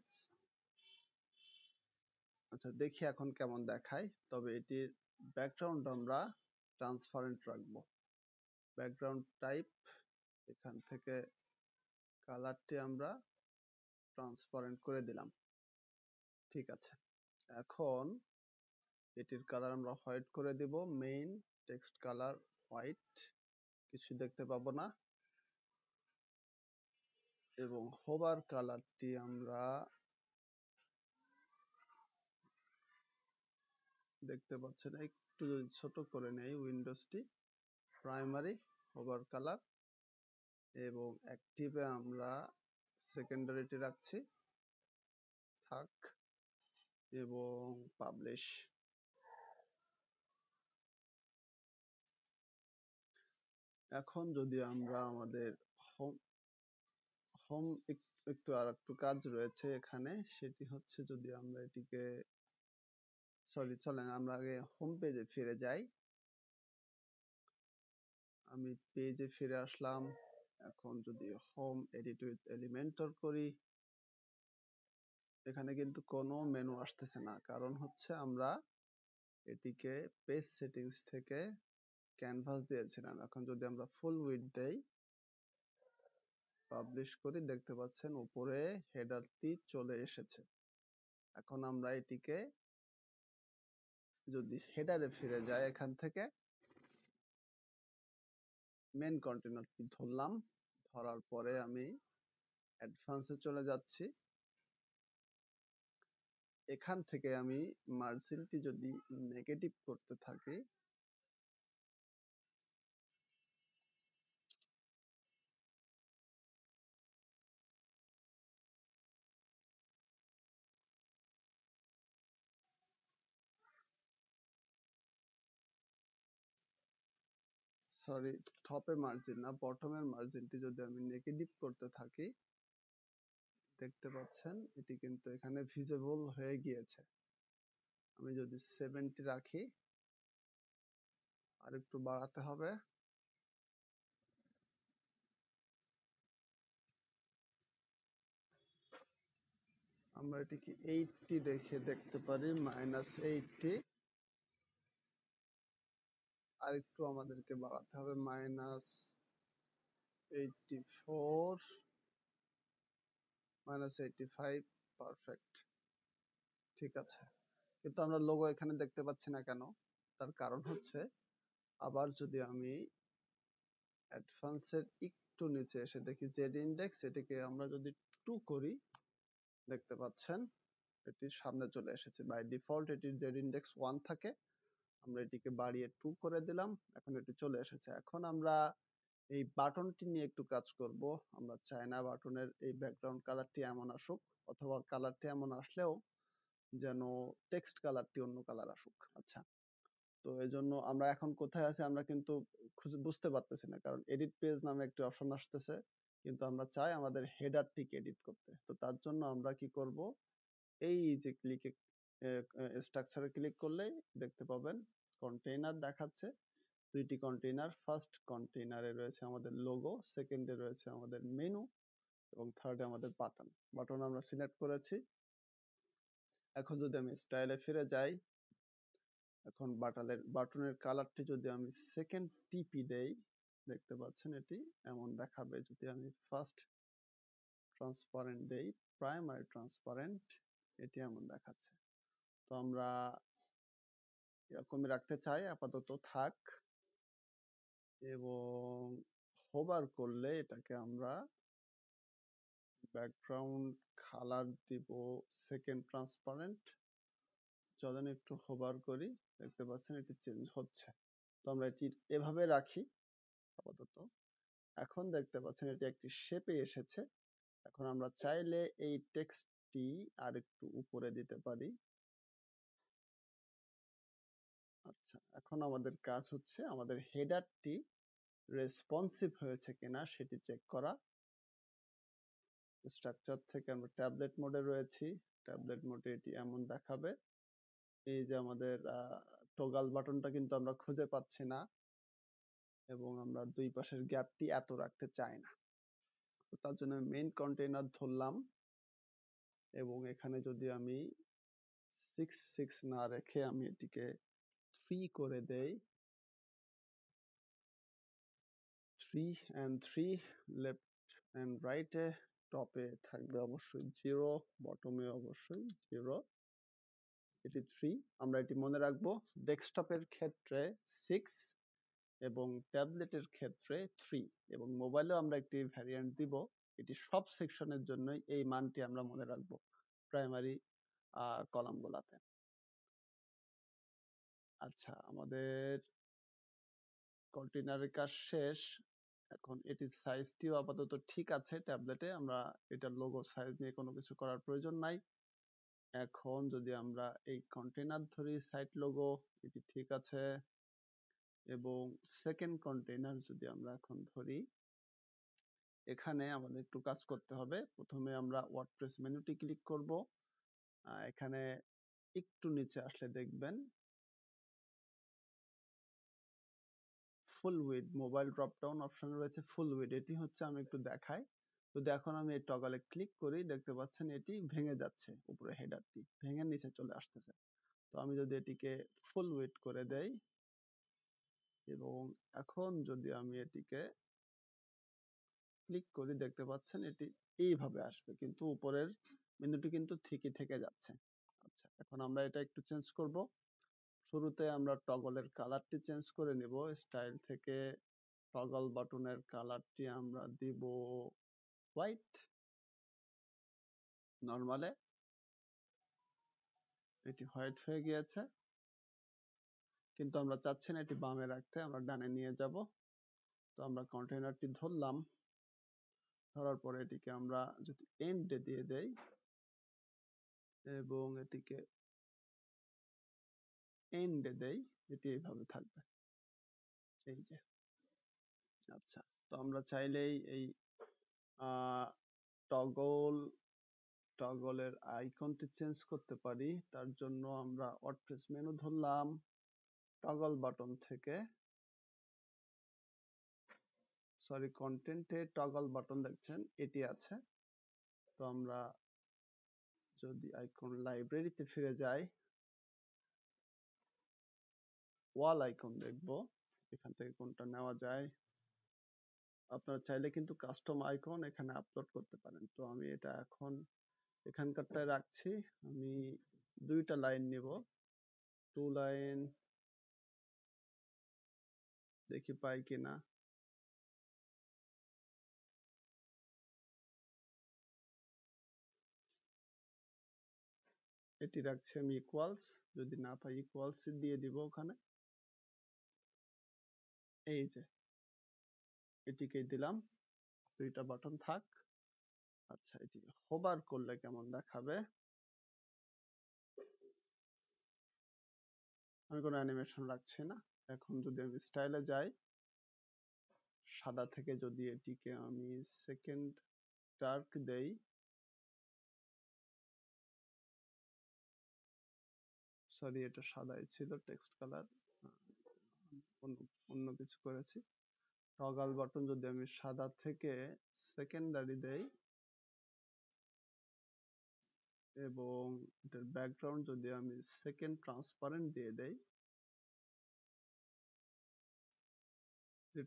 আচ্ছা, দেখি এখন কেমন দেখায়, তবে এটির ব্যাকগ্রাউন্ড আমরা ট্রান্সপারেন্ট রাখবো। ব্যাকগ্রাউন্ড টাইপ এখান থেকে কালারটি আমরা ট্রান্সপারেন্ট করে দিলাম। ঠিক আছে, এখন এটির কালার আমরা হোয়াইট করে দিব। মেইন টেক্সট কালার হোয়াইট, কিছু দেখতে পাবো না। এবং হোভার কালারটি আমরা দেখতে পাচ্ছেন, একটু যদি ছোট করে নেই উইন্ডোজটি, প্রাইমারি হোভার কালার এবং অ্যাক্টিভে আমরা সেকেন্ডারিটি রাখছি থাক এবং পাবলিশ। এখন যদি আমরা আমাদের হোম হোম একটু আর একটু কাজ রয়েছে এখানে, সেটি হচ্ছে যদি আমরা এটিকে চলেন আমরা আগে হোম পেজে ফিরে যাই। আমি পেজে ফিরে আসলাম। এখন যদি হোম এডিট উইথ এলিমেন্টর করি, এখানে কিন্তু কোনো মেনু আসতেছে না, কারণ হচ্ছে আমরা এটিকে পেজ সেটিংস থেকে ক্যানভাস দিয়েছিলাম। এখন যদি আমরা ফুল উইডথ দেই, পাবলিশ করি, দেখতে পাচ্ছেন উপরে হেডারটি চলে এসেছে। এখন আমরা এটিকে যদি হেডারে ফিরে যাই, এখান থেকে মেন কন্টেনারটি ধরলাম, ধরার পরে আমি অ্যাডভান্সে চলে যাচ্ছি। এখান থেকে আমি মার্জিনটি যদি নেগেটিভ করতে থাকি, সরি টপে মার্জিন না, বটমের মার্জিনটি যদি আমি নেগেটিভ করতে থাকি, দেখতে পাচ্ছেন এটি কিন্তু এখানে ভিজিবল হয়ে গিয়েছে। আমি যদি 70 রাখি, আর একটু বাড়াতে হবে, আমরা এটিকে 80 রেখে দেখতে পারি, -80, আর একটু আমাদেরকে বাড়াতে হবে, -84, -85, পারফেক্ট। ঠিক আছে, কিন্তু আমরা লোগো এখানে দেখতে পাচ্ছি না কেন? তার কারণ হচ্ছে, আবার যদি আমি অ্যাডভান্সের একটু নিচে এসে দেখি জেড ইন্ডেক্স, এটিকে আমরা যদি 2 করি, দেখতে পাচ্ছেন এটির সামনে চলে এসেছে। বাই ডিফল্ট এটির জেড ইন্ডেক্স 1 থাকে, আমরা এটিকে বাড়িয়ে 2 করে দিলাম, এখন এটি চলে এসেছে। এখন আমরা এই বাটনটি নিয়ে একটু কাজ করব। আমরা চাই না বাটনের এই ব্যাকগ্রাউন্ড কালারটি এমন আসুক, অথবা কালারটি এমন আসলেও যেন টেক্সট কালারটি অন্য কালার আসুক। আচ্ছা, তো এই জন্য আমরা এখন কোথায় আছি আমরা কিন্তু খুঁজে বুঝতে পারতেছি না, কারণ এডিট পেজ নামে একটি অপশন আসতেছে, কিন্তু আমরা চাই আমাদের হেডারটিকে এডিট করতে। তো তার জন্য আমরা কি করব, এই যে ক্লিকে স্ট্রাকচারে ক্লিক করলেই দেখতে পাবেন কন্টেইনার দেখাচ্ছে, দুইটি কন্টেইনার। ফার্স্ট কন্টেইনারে রয়েছে আমাদের লোগো, সেকেন্ডে রয়েছে আমাদের মেনু, এবং থার্ডে আমাদের বাটন। বাটন আমরা সিলেক্ট করেছি। এখন যদি আমি স্টাইলে ফিরে যাই, এখন বাটনের কালারটি যদি আমি সেকেন্ড টিপি দেই, দেখতে পাচ্ছেন এটি এমন দেখাবে। যদি আমি ফার্স্ট ট্রান্সপারেন্ট দেই, প্রাইমারি ট্রান্সপারেন্ট, এটি এমন দেখাচ্ছে। তো আমরা এরকমই রাখতে চাই, আপাতত থাক। এবং হোভার করলে এটাকে আমরা ব্যাকগ্রাউন্ড কালার দিব সেকেন্ড ট্রান্সপারেন্ট। চলেন একটু হোভার করি, দেখতে পাচ্ছেন এটি চেঞ্জ হচ্ছে। তো আমরা এটি এভাবে রাখি আপাতত। এখন দেখতে পাচ্ছেন এটি একটি শেপে এসেছে। এখন আমরা চাইলে এই টেক্সটটি আর একটু উপরে দিতে পারি। আচ্ছা, এখন আমাদের কাজ হচ্ছে আমাদের হেডারটি রেসপন্সিভ হয়েছে কিনা সেটি চেক করা। স্ট্রাকচার থেকে আমরা ট্যাবলেট মোডে রয়েছি। ট্যাবলেট মোডে এটি এমন দেখাবে। এই যে আমাদের টগল বাটনটা কিন্তু আমরা খুঁজে পাচ্ছি না, এবং আমরা দুই পাশের গ্যাপটি এত রাখতে চাই না। তো তার জন্য মেইন কন্টেইনার ধরলাম, এবং এখানে যদি আমি 6 না রেখে আমি এটিকে 3 করে দেই, 3 and 3, লেফট এন্ড রাইটে, টপে থাকবে অবশ্যই 0, বটমে অবশ্যই 0, এটি 3। আমরা এটি মনে রাখবো। ডেস্কটপের ক্ষেত্রে 6 এবং ট্যাবলেটের ক্ষেত্রে 3, এবং মোবাইলেও আমরা একটি ভ্যারিয়েন্ট দিব। এটি সব সেকশনের জন্যই এই মানটি আমরা মনে রাখবো প্রাইমারি কলামগুলাতে। আচ্ছা, আমাদের কন্টেইনারের কাজ শেষ। এখন এটির সাইজটিও আপাতত ঠিক আছে ট্যাবলেটে। আমরা এটার লোগো সাইজ নিয়ে কোনো কিছু করার প্রয়োজন নাই। এখন যদি আমরা এই কন্টেইনার ধরি, সাইট লোগো এটি ঠিক আছে। এবং সেকেন্ড কন্টেইনার যদি আমরা এখন ধরি, এখানে আমাদের একটু কাজ করতে হবে। প্রথমে আমরা ওয়ার্ডপ্রেস মেনুটি ক্লিক করব। এখানে একটু নিচে আসলে দেখবেন full width mobile drop down option রয়েছে, ফুল উইড। এটি হচ্ছে, আমি একটু দেখাই। যদি এখন আমি এই টগলে ক্লিক করি, দেখতে পাচ্ছেন এটি ভেঙে যাচ্ছে, উপরে হেডারটি ভেঙে নিচে চলে আসতেছে। তো আমি যদি এটিকে ফুল উইড করে দেই, এবং এখন যদি আমি এটিকে ক্লিক করি, দেখতে পাচ্ছেন এটি এইভাবে আসবে, কিন্তু উপরের বিন্দুটি কিন্তু ঠিকই থেকে যাচ্ছে। আচ্ছা, এখন আমরা এটা একটু চেঞ্জ করব। শুরুতে আমরা টগলের কালারটি চেঞ্জ করে নিব। স্টাইল থেকে টগল বাটনের কালারটি আমরা দিব হোয়াইট। নরমালে এটি হোয়াইট হয়ে গিয়েছে, কিন্তু আমরা চাচ্ছি না এটি বামে রাখতে, আমরা ডানে নিয়ে যাব। তো আমরা কন্টেইনারটি ধরলাম, ধরার পরে এটিকে আমরা যদি এন্ডে দিয়ে দেই এবং এটিকে এন্ডে দেই, এটি এইভাবে থাকবে, এই যে। আচ্ছা, তো আমরা চাইলেই এই টগল টগলের আইকনটি চেঞ্জ করতে পারি। তার জন্য আমরা ওয়ার্ডপ্রেস মেনু ধরলাম, টগল বাটন থেকে, সরি, কন্টেন্টে টগল বাটন দেখছেন এটি আছে। তো আমরা যদি আইকন লাইব্রেরিতে ফিরে যাই, ওয়াল আইকন দেখব, এখান থেকে কোনটা নেওয়া যায়। আপনারা চাইলে কিন্তু কাস্টম আইকন এখানে আপলোড করতে পারেন। তো আমি এটা এখন এখানকারটায় রাখছি। আমি 2টা লাইন নিব, 2 লাইন, দেখি পাই কিনা। এটি রাখছি আমি ইকুয়ালস, যদি না পাই ইকুয়ালস দিয়ে দিব ওখানে, এই যে এটিকে দিলাম। 2টা বাটন থাক। আচ্ছা, এটি হোভার করলে কেমন দেখাবে? আমি কোনো অ্যানিমেশন রাখছি না। এখন যদি আমি স্টাইলে যাই, সাদা থেকে যদি এটিকে আমি সেকেন্ড ডার্ক দেই, সরি এটা সাদাই ছিল, টেক্সট কালার, অন্য কিছু করেছি। টগল বাটন যদি আমি সাদা থেকে সেকেন্ডারি দেই, এবং এটার ব্যাকগ্রাউন্ড যদি আমি সেকেন্ড ট্রান্সপারেন্ট দিয়ে দেই,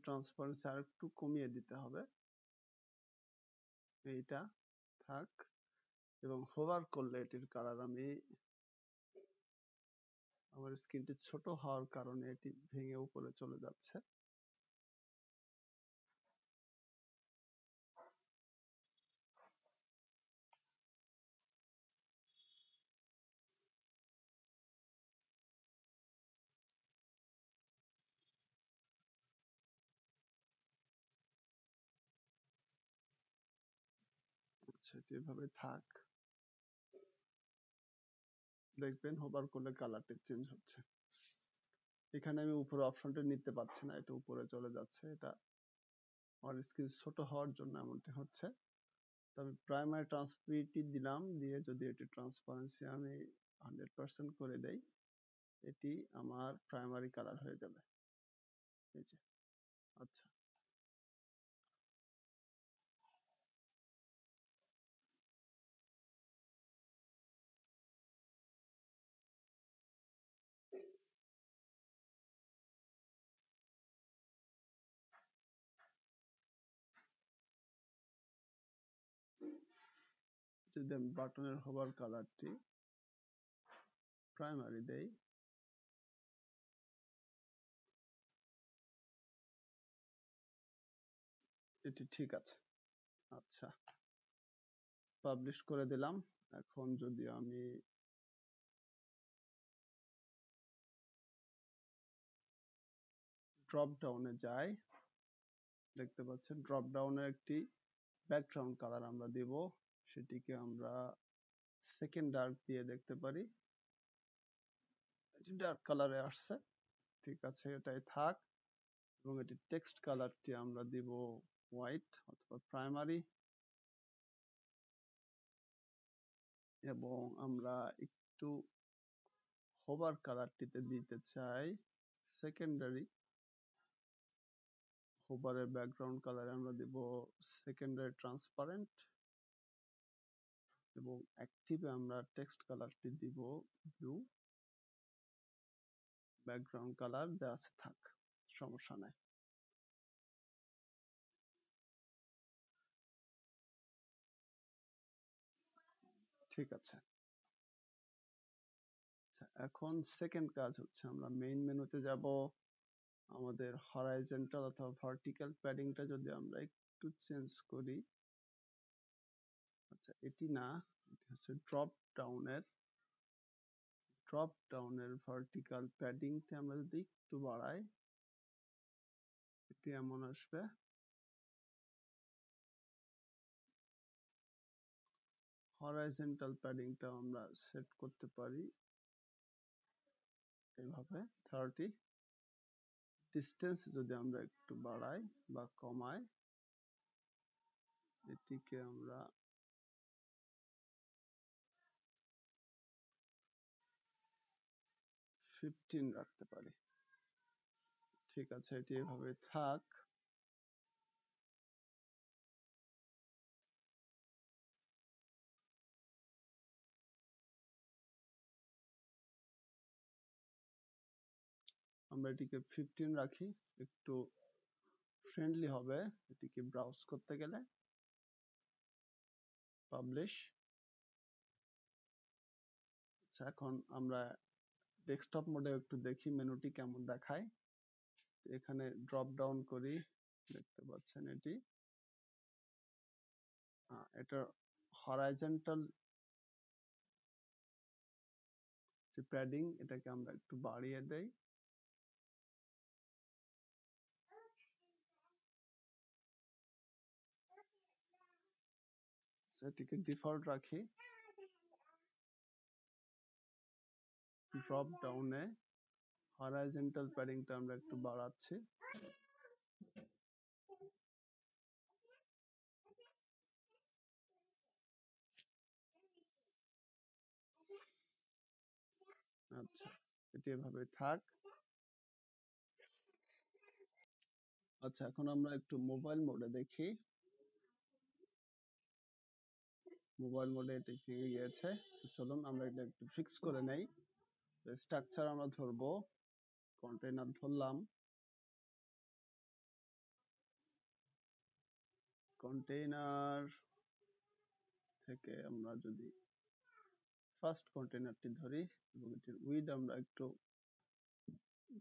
ট্রান্সপারেন্সি আর একটু কমিয়ে দিতে হবে, এইটা থাক। এবং হোভার করলে এটির কালার আমি, আমার স্ক্রিনটি ছোট হওয়ার কারণে এটি ভেঙে উপরে চলে যাচ্ছে। আচ্ছা, এটি এভাবে থাক। দেখবেন হোভার করলে কালারটি চেঞ্জ হচ্ছে। এখানে আমি উপরে অপশনটা নিতে পারছি না, এটা উপরে চলে যাচ্ছে। এটা আমার স্ক্রিন ছোট হওয়ার জন্য এমনটি হচ্ছে। তবে প্রাইমারি ট্রান্সপারেন্সি দিলাম, দিয়ে যদি এটি ট্রান্সপারেন্সি আমি 100% করে দেই, এটি আমার প্রাইমারি কালার হয়ে যাবে। এই যে, আচ্ছা, যদি আমি বাটনের হোভার কালারটি প্রাইমারি দেই, এটি ঠিক আছে। আচ্ছা, পাবলিশ করে দিলাম। এখন যদি আমি ড্রপ ডাউনে যাই, দেখতে পাচ্ছেন ড্রপ ডাউনে একটি ব্যাকগ্রাউন্ড কালার আমরা দেব, সেটিকে আমরা সেকেন্ড ডার্ক দিয়ে দেখতে পারি। এটি ডার্ক কালারে আসছে, ঠিক আছে, এটাই থাক। এবং এটি টেক্সট কালারটি আমরা দিব হোয়াইট অথবা প্রাইমারি, এবং আমরা একটু হোভার কালারটিতে দিতে চাই সেকেন্ডারি। হোভারের ব্যাকগ্রাউন্ড কালারে আমরা দিব সেকেন্ডারি ট্রান্সপারেন্ট, এবং অ্যাক্টিভে আমরা টেক্সট কালারটি দিব ব্লু। ব্যাকগ্রাউন্ড কালার যা আছে থাক, সমস্যা নাই। ঠিক আছে। আচ্ছা, এখন সেকেন্ড কাজ হচ্ছে আমরা মেইন মেনুতে যাব। আমাদের হরাইজন্টাল অথবা ভার্টিক্যাল প্যাডিংটা যদি আমরা একটু চেঞ্জ করি, আচ্ছা এটি না, এটি হচ্ছে ড্রপ ডাউনের ভার্টিক্যাল প্যাডিংটা আমরা যদি একটু বাড়াই, এটি এমন আসবে। হরাইজন্টাল প্যাডিংটা আমরা সেট করতে পারি এইভাবে 30। ডিস্টেন্স যদি আমরা একটু বাড়াই বা কমাই, এটিকে আমরা 15 রাখতে পারি। ঠিক আছে, এটি এভাবে থাক। আমরা এটিকে 15 রাখি, একটু ফ্রেন্ডলি হবে এটিকে ব্রাউজ করতে গেলে। পাবলিশ। আচ্ছা, এখন আমরা ডেস্কটপ মোডে একটু দেখি মেনুটি কেমন দেখায়। এখানে ড্রপ ডাউন করি, দেখতে পাচ্ছেন এটি, এটা হরাইজন্টাল যে প্যাডিং, এটাকে আমরা একটু বাড়িয়ে দেই। সেটিকে ডিফল্ট রাখি। ড্রপ ডাউনে হরাইজন্টাল প্যাডিংটা আমরা একটু বাড়াচ্ছি। আচ্ছা, এটি এভাবে থাক। আচ্ছা, এখন আমরা একটু মোবাইল মোডে দেখি। মোবাইল মোডে এটি ভেঙে গিয়েছে, চলুন আমরা এটা একটু ফিক্স করে নেই। স্ট্রাকচার আমরা ধরবো, কন্টেইনার ধরলাম, কন্টেইনার থেকে আমরা যদি ফার্স্ট কন্টেইনারটি ধরি এবং এটির উইড আমরা একটু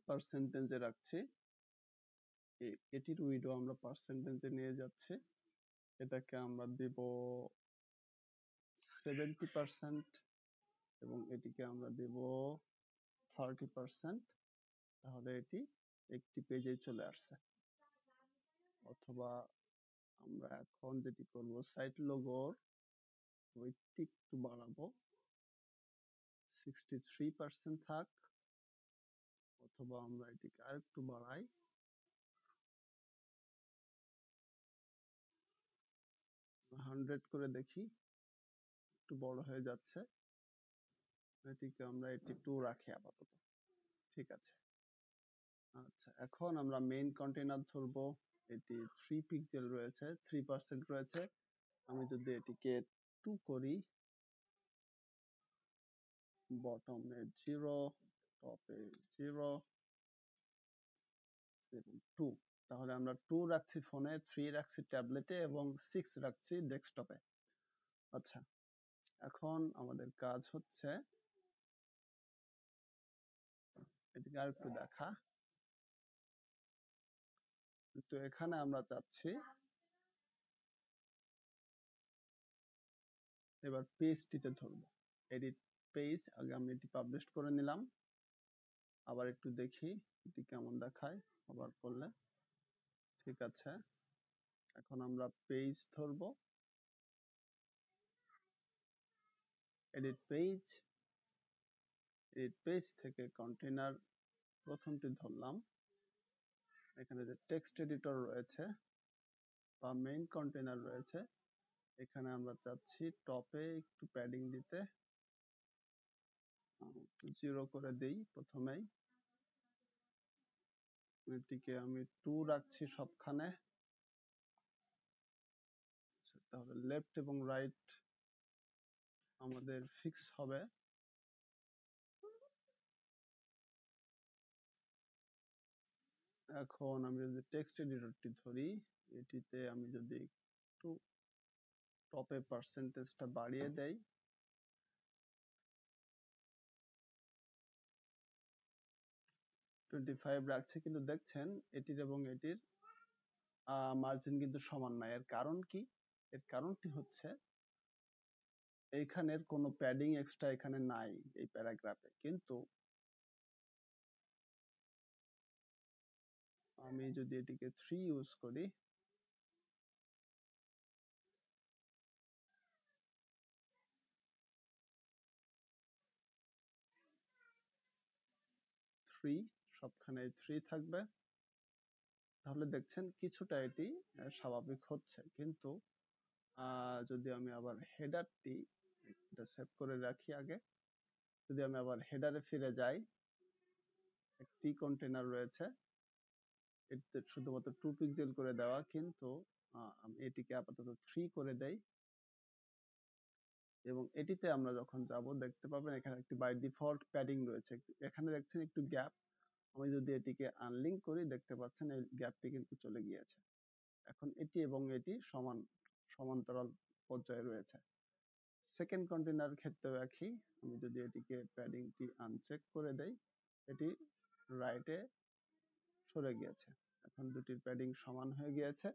পার্সেন্টেজে রাখছি, এটির উইডও আমরা পার্সেন্টেজে নিয়ে যাচ্ছি, এটাকে আমরা দেব 70% এবং এটিকে আমরা দেব 30%। তাহলে এটি একটি পেজে চলে আসছে। অথবা আমরা এখন যেটি করব, সাইট লোগোর ওয়েটটি একটু বাড়াবো, 63% থাক, অথবা আমরা এটিকে আরেকটু বাড়াই, 100 করে দেখি, একটু বড় হয়ে যাচ্ছে, এটিকে আমরা 82 রাখি আপাতত। ঠিক আছে। আচ্ছা, এখন আমরা মেইন কন্টেইনার ধরবো, এটি 3 পিক্সেল রয়েছে, 3% রয়েছে। আমি যদি এটিকে 2 করি, বটমে 0, টপে 0 এবং 2, তাহলে আমরা 2 রাখছি ফোনে, 3 রাখছি ট্যাবলেটে এবং 6 রাখছি ডেস্কটপে। আচ্ছা, এখন আমাদের কাজ হচ্ছে এটিকে আরেকটু দেখা। তো এখানে আমরা চাচ্ছি এবার পেজটিতে ধরবো, এডিট পেজ, আগে আমি এটি পাবলিশ করে নিলাম, আবার একটু দেখি এটি কেমন দেখায় আবার করলে। ঠিক আছে, এখন আমরা পেজ ধরবো, এডিট পেজ, এডিট পেজ থেকে কন্টেইনার প্রথমটি ধরলাম, এখানে যে টেক্সট এডিটর রয়েছে বা মেইন কন্টেইনার রয়েছে, এখানে আমরা চাচ্ছি টপে একটু প্যাডিং দিতে, 0 করে দেই প্রথমেই, এটিকে আমি 2 রাখছি সবখানে। তাহলে লেফট এবং রাইট আমাদের ফিক্স হবে। এখন আমি যদি টেক্সট এডিটরটি ধরি, এটিতে আমি যদি একটু টপে পার্সেন্টেজটা বাড়িয়ে দেই, টোয়েন্টি-5 রাখছি, কিন্তু দেখছেন এটির এবং এটির মার্জিন কিন্তু সমান নয়। এর কারণ কি? এর কারণটি হচ্ছে এইখানের কোনো প্যাডিং এক্সট্রা এখানে নাই এই প্যারাগ্রাফে, কিন্তু আমি যদি এটিকে 3 ইউজ করি, সবখানে 3 থাকবে, তাহলে দেখছেন কিছুটা এটি স্বাভাবিক হচ্ছে। কিন্তু যদি আমি আবার হেডারটি, এটা সেভ করে রাখি আগে, যদি আমি আবার হেডারে ফিরে যাই, একটি কন্টেইনার রয়েছে, এটিতে শুধুমাত্র 2 পিক্সেল করে দেওয়া, কিন্তু আমি এটিকে আপাতত 3 করে দেই এবং এটিতে আমরা যখন যাব দেখতে পাবেন এখানে একটি বাই ডিফল্ট প্যাডিং রয়েছে, এখানে দেখছেন একটু গ্যাপ, আমি যদি এটিকে আনলিঙ্ক করি দেখতে পাচ্ছেন এই গ্যাপটি কিন্তু চলে গিয়েছে। এখন এটি এবং এটি সমান্তরাল পর্যায়ে রয়েছে। সেকেন্ড কন্টেইনার ক্ষেত্রেও একই, আমি যদি এটিকে প্যাডিংটি আনচেক করে দেই, এটি রাইটে সরে গিয়েছে, এখন দুটির প্যাডিং সমান হয়ে গিয়েছে।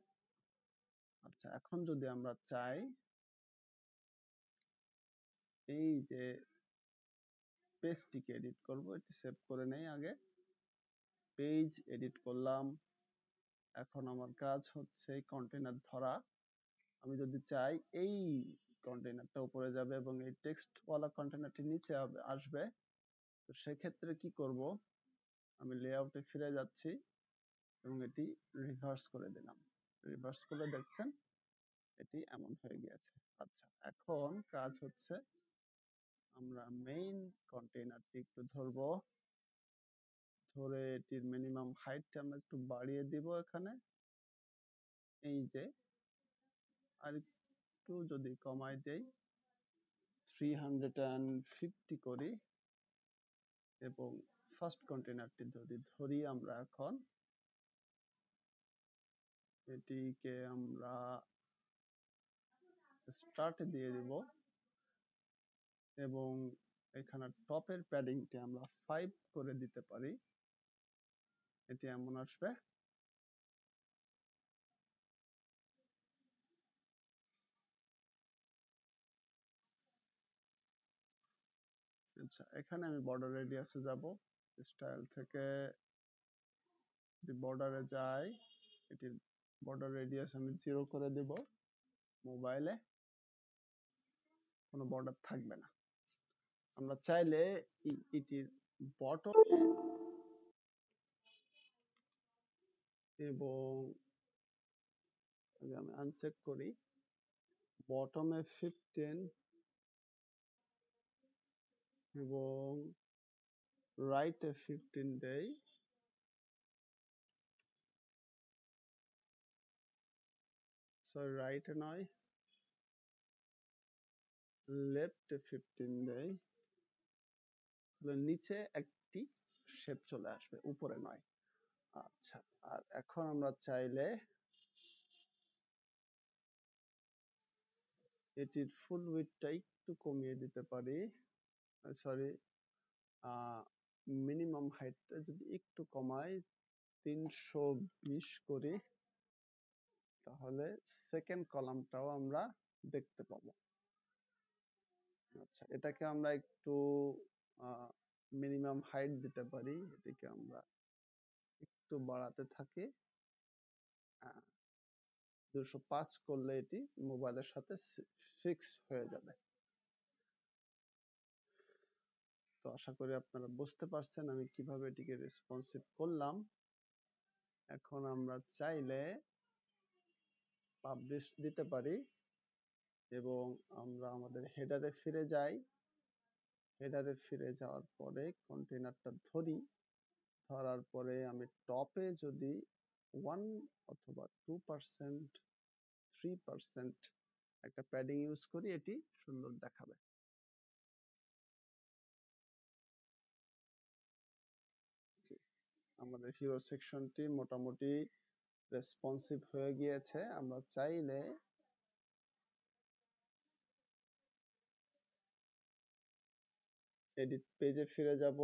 আচ্ছা, এখন যদি আমরা চাই এই যে পেজটিকে এডিট করব, এটি সেভ করে নেই আগে, পেজ এডিট করলাম, এখন আমার কাজ হচ্ছে কন্টেইনার ধরা। আমি যদি চাই এই কন্টেইনারটা উপরে যাবে এবং এই টেক্সটওয়ালা কন্টেইনারটি নিচে আসবে, তো সেক্ষেত্রে কি করব, আমি লেআউটে ফিরে যাচ্ছি এবং এটি রিভার্স করে দিলাম, রিভার্স করলে দেখছেন এটি এমন হয়ে গিয়েছে। আচ্ছা, এখন কাজ হচ্ছে আমরা মেইন কন্টেইনারটি একটু ধরবো, ধরে এটির মিনিমাম হাইটটা আমরা একটু বাড়িয়ে দিব এখানে, এই যে আর একটু যদি কমাই দেই 350 করি এবং ফার্স্ট কন্টেইনারটি যদি ধরি আমরা এখন, এটিকে আমরা স্টার্টে দিয়ে দিব এবং এখানে টপের প্যাডিংটি আমরা 5 করে দিতে পারি। এটি এমন আসবে। আচ্ছা, এখানে আমি বর্ডার রেডিয়াসে যাব, স্টাইল থেকে যদি বর্ডারে যাই, এটির বর্ডার রেডিয়াস আমি 0 করে দেব। মোবাইলে কোনো বর্ডার থাকবে না। আমরা চাইলে এটির বটম এবং আমি আনচেক করি, বটমে 15 এবং রাইটে 15 দেই। সরি, রাইটে নয়, লেফটে 15 দেই। নিচে একটি শেপ চলে আসবে, উপরে নয়। আচ্ছা, আর এখন আমরা চাইলে এটির ফুল উইডথটা একটু কমিয়ে দিতে পারি। সরি, মিনিমাম হাইটটা যদি একটু কমাই, 320 করি, তাহলে সেকেন্ড কলামটাও আমরা দেখতে পাবো। আচ্ছা, এটাকে আমরা একটু মিনিমাম হাইট দিতে পারি। এটাকে আমরা একটু বাড়াতে থাকি। 205 করলে এটি মোবাইলের সাথে ফিক্স হয়ে যাবে। তো আশা করি আপনারা বুঝতে পারছেন আমি কিভাবে এটিকে রেসপন্সিভ করলাম। এখন আমরা চাইলে পাবলিশ দিতে পারি এবং আমরা আমাদের হেডারে ফিরে যাই। হেডারে ফিরে যাওয়ার পরে কন্টেইনারটা ধরি, ধরার পরে আমি টপে যদি 1 অথবা 2%, 3% একটা প্যাডিং ইউজ করি, এটি সুন্দর দেখাবে। আমাদের হিরো সেকশনটি মোটামুটি রেসপন্সিভ হয়ে গিয়েছে। আমরা চাইলে এডিট পেজে ফিরে যাব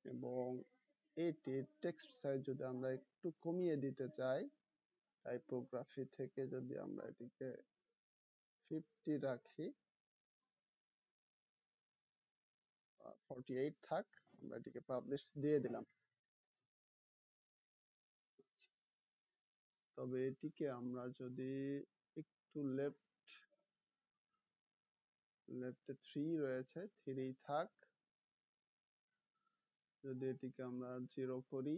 এবং এটির টেক্সট সাইজ যদি আমরা একটু কমিয়ে দিতে চাই, টাইপোগ্রাফি থেকে যদি আমরা এটিকে 50 রাখি, 48 থাক, আমরা এটিকে পাবলিশ দিয়ে দিলাম। তবে এটিকে আমরা যদি একটু লেফটে 3 রয়েছে, 3 থাক। যদি এটিকে আমরা 0 করি,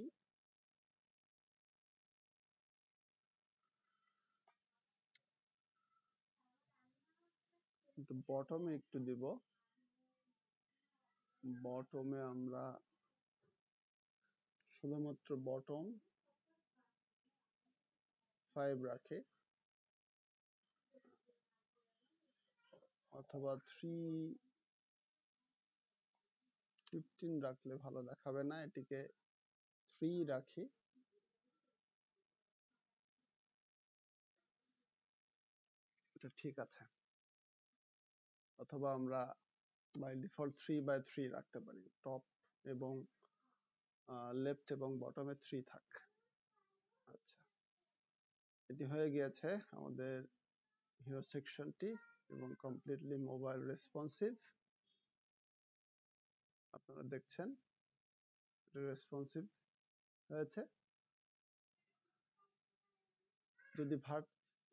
কিন্তু বটমে একটু দিব। বটমে আমরা শুধুমাত্র বটম 5 রাখি, অথবা 315 রাখলে ভালো দেখাবে না, এটিকে 3 রাখি। এটা ঠিক আছে। অথবা আমরা বাই ডিফল্ট 3/3 রাখতে পারি। টপ এবং লেফট এবং বটমে 3 থাক। আচ্ছা, এটি হয়ে গিয়েছে আমাদের হিরো সেকশনটি এবং কমপ্লিটলি মোবাইল রেসপন্সিভ। আপনারা দেখছেন এটা রেসপন্সিভ হয়েছে। যদি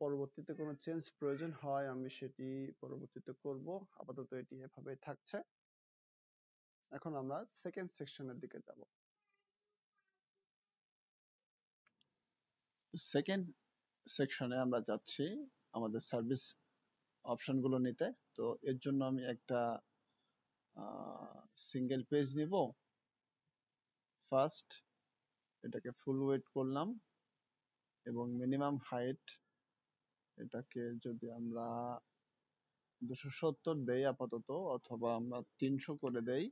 পরবর্তীতে কোনো চেঞ্জ প্রয়োজন হয়, আমি সেটি পরবর্তীতে করব। আপাতত এটি এভাবেই থাকছে। এখন আমরা সেকেন্ড সেকশনের দিকে যাব। সেকেন্ড সেকশনে আমরা যাচ্ছি আমাদের সার্ভিস অপশনগুলো নিতে। তো এর জন্য আমি একটা সিঙ্গেল পেজ নিব। ফার্স্ট এটাকে ফুল ওয়েট করলাম এবং মিনিমাম হাইট এটাকে যদি আমরা 270 দেই আপাতত, অথবা আমরা 300 করে দেই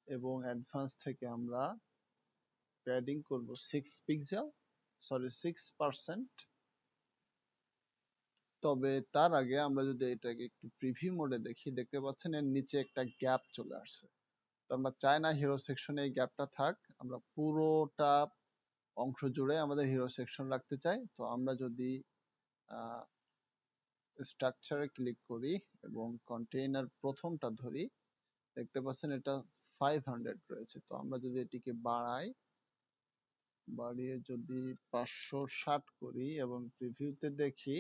এবং অ্যাডভান্স থেকে আমরা প্যাডিং করব 6 পিক্সেল, সরি 6%। তবে তার আগে আমরা যদি এটাকে একটু প্রিভিউ মোডে দেখি, দেখতে পাচ্ছেন এর নিচে একটা গ্যাপ চলে আসছে। তো আমরা চাই না হিরো সেকশনে এই গ্যাপটা থাক, আমরা পুরোটা অংশ জুড়ে আমাদের হিরো সেকশন রাখতে চাই। তো আমরা যদি স্ট্রাকচারে ক্লিক করি এবং কন্টেইনার প্রথমটা ধরি, দেখতে পাচ্ছেন এটা 500 রয়েছে। তো আমরা যদি এটিকে বাড়িয়ে যদি 560 করি এবং প্রিভিউতে দেখি,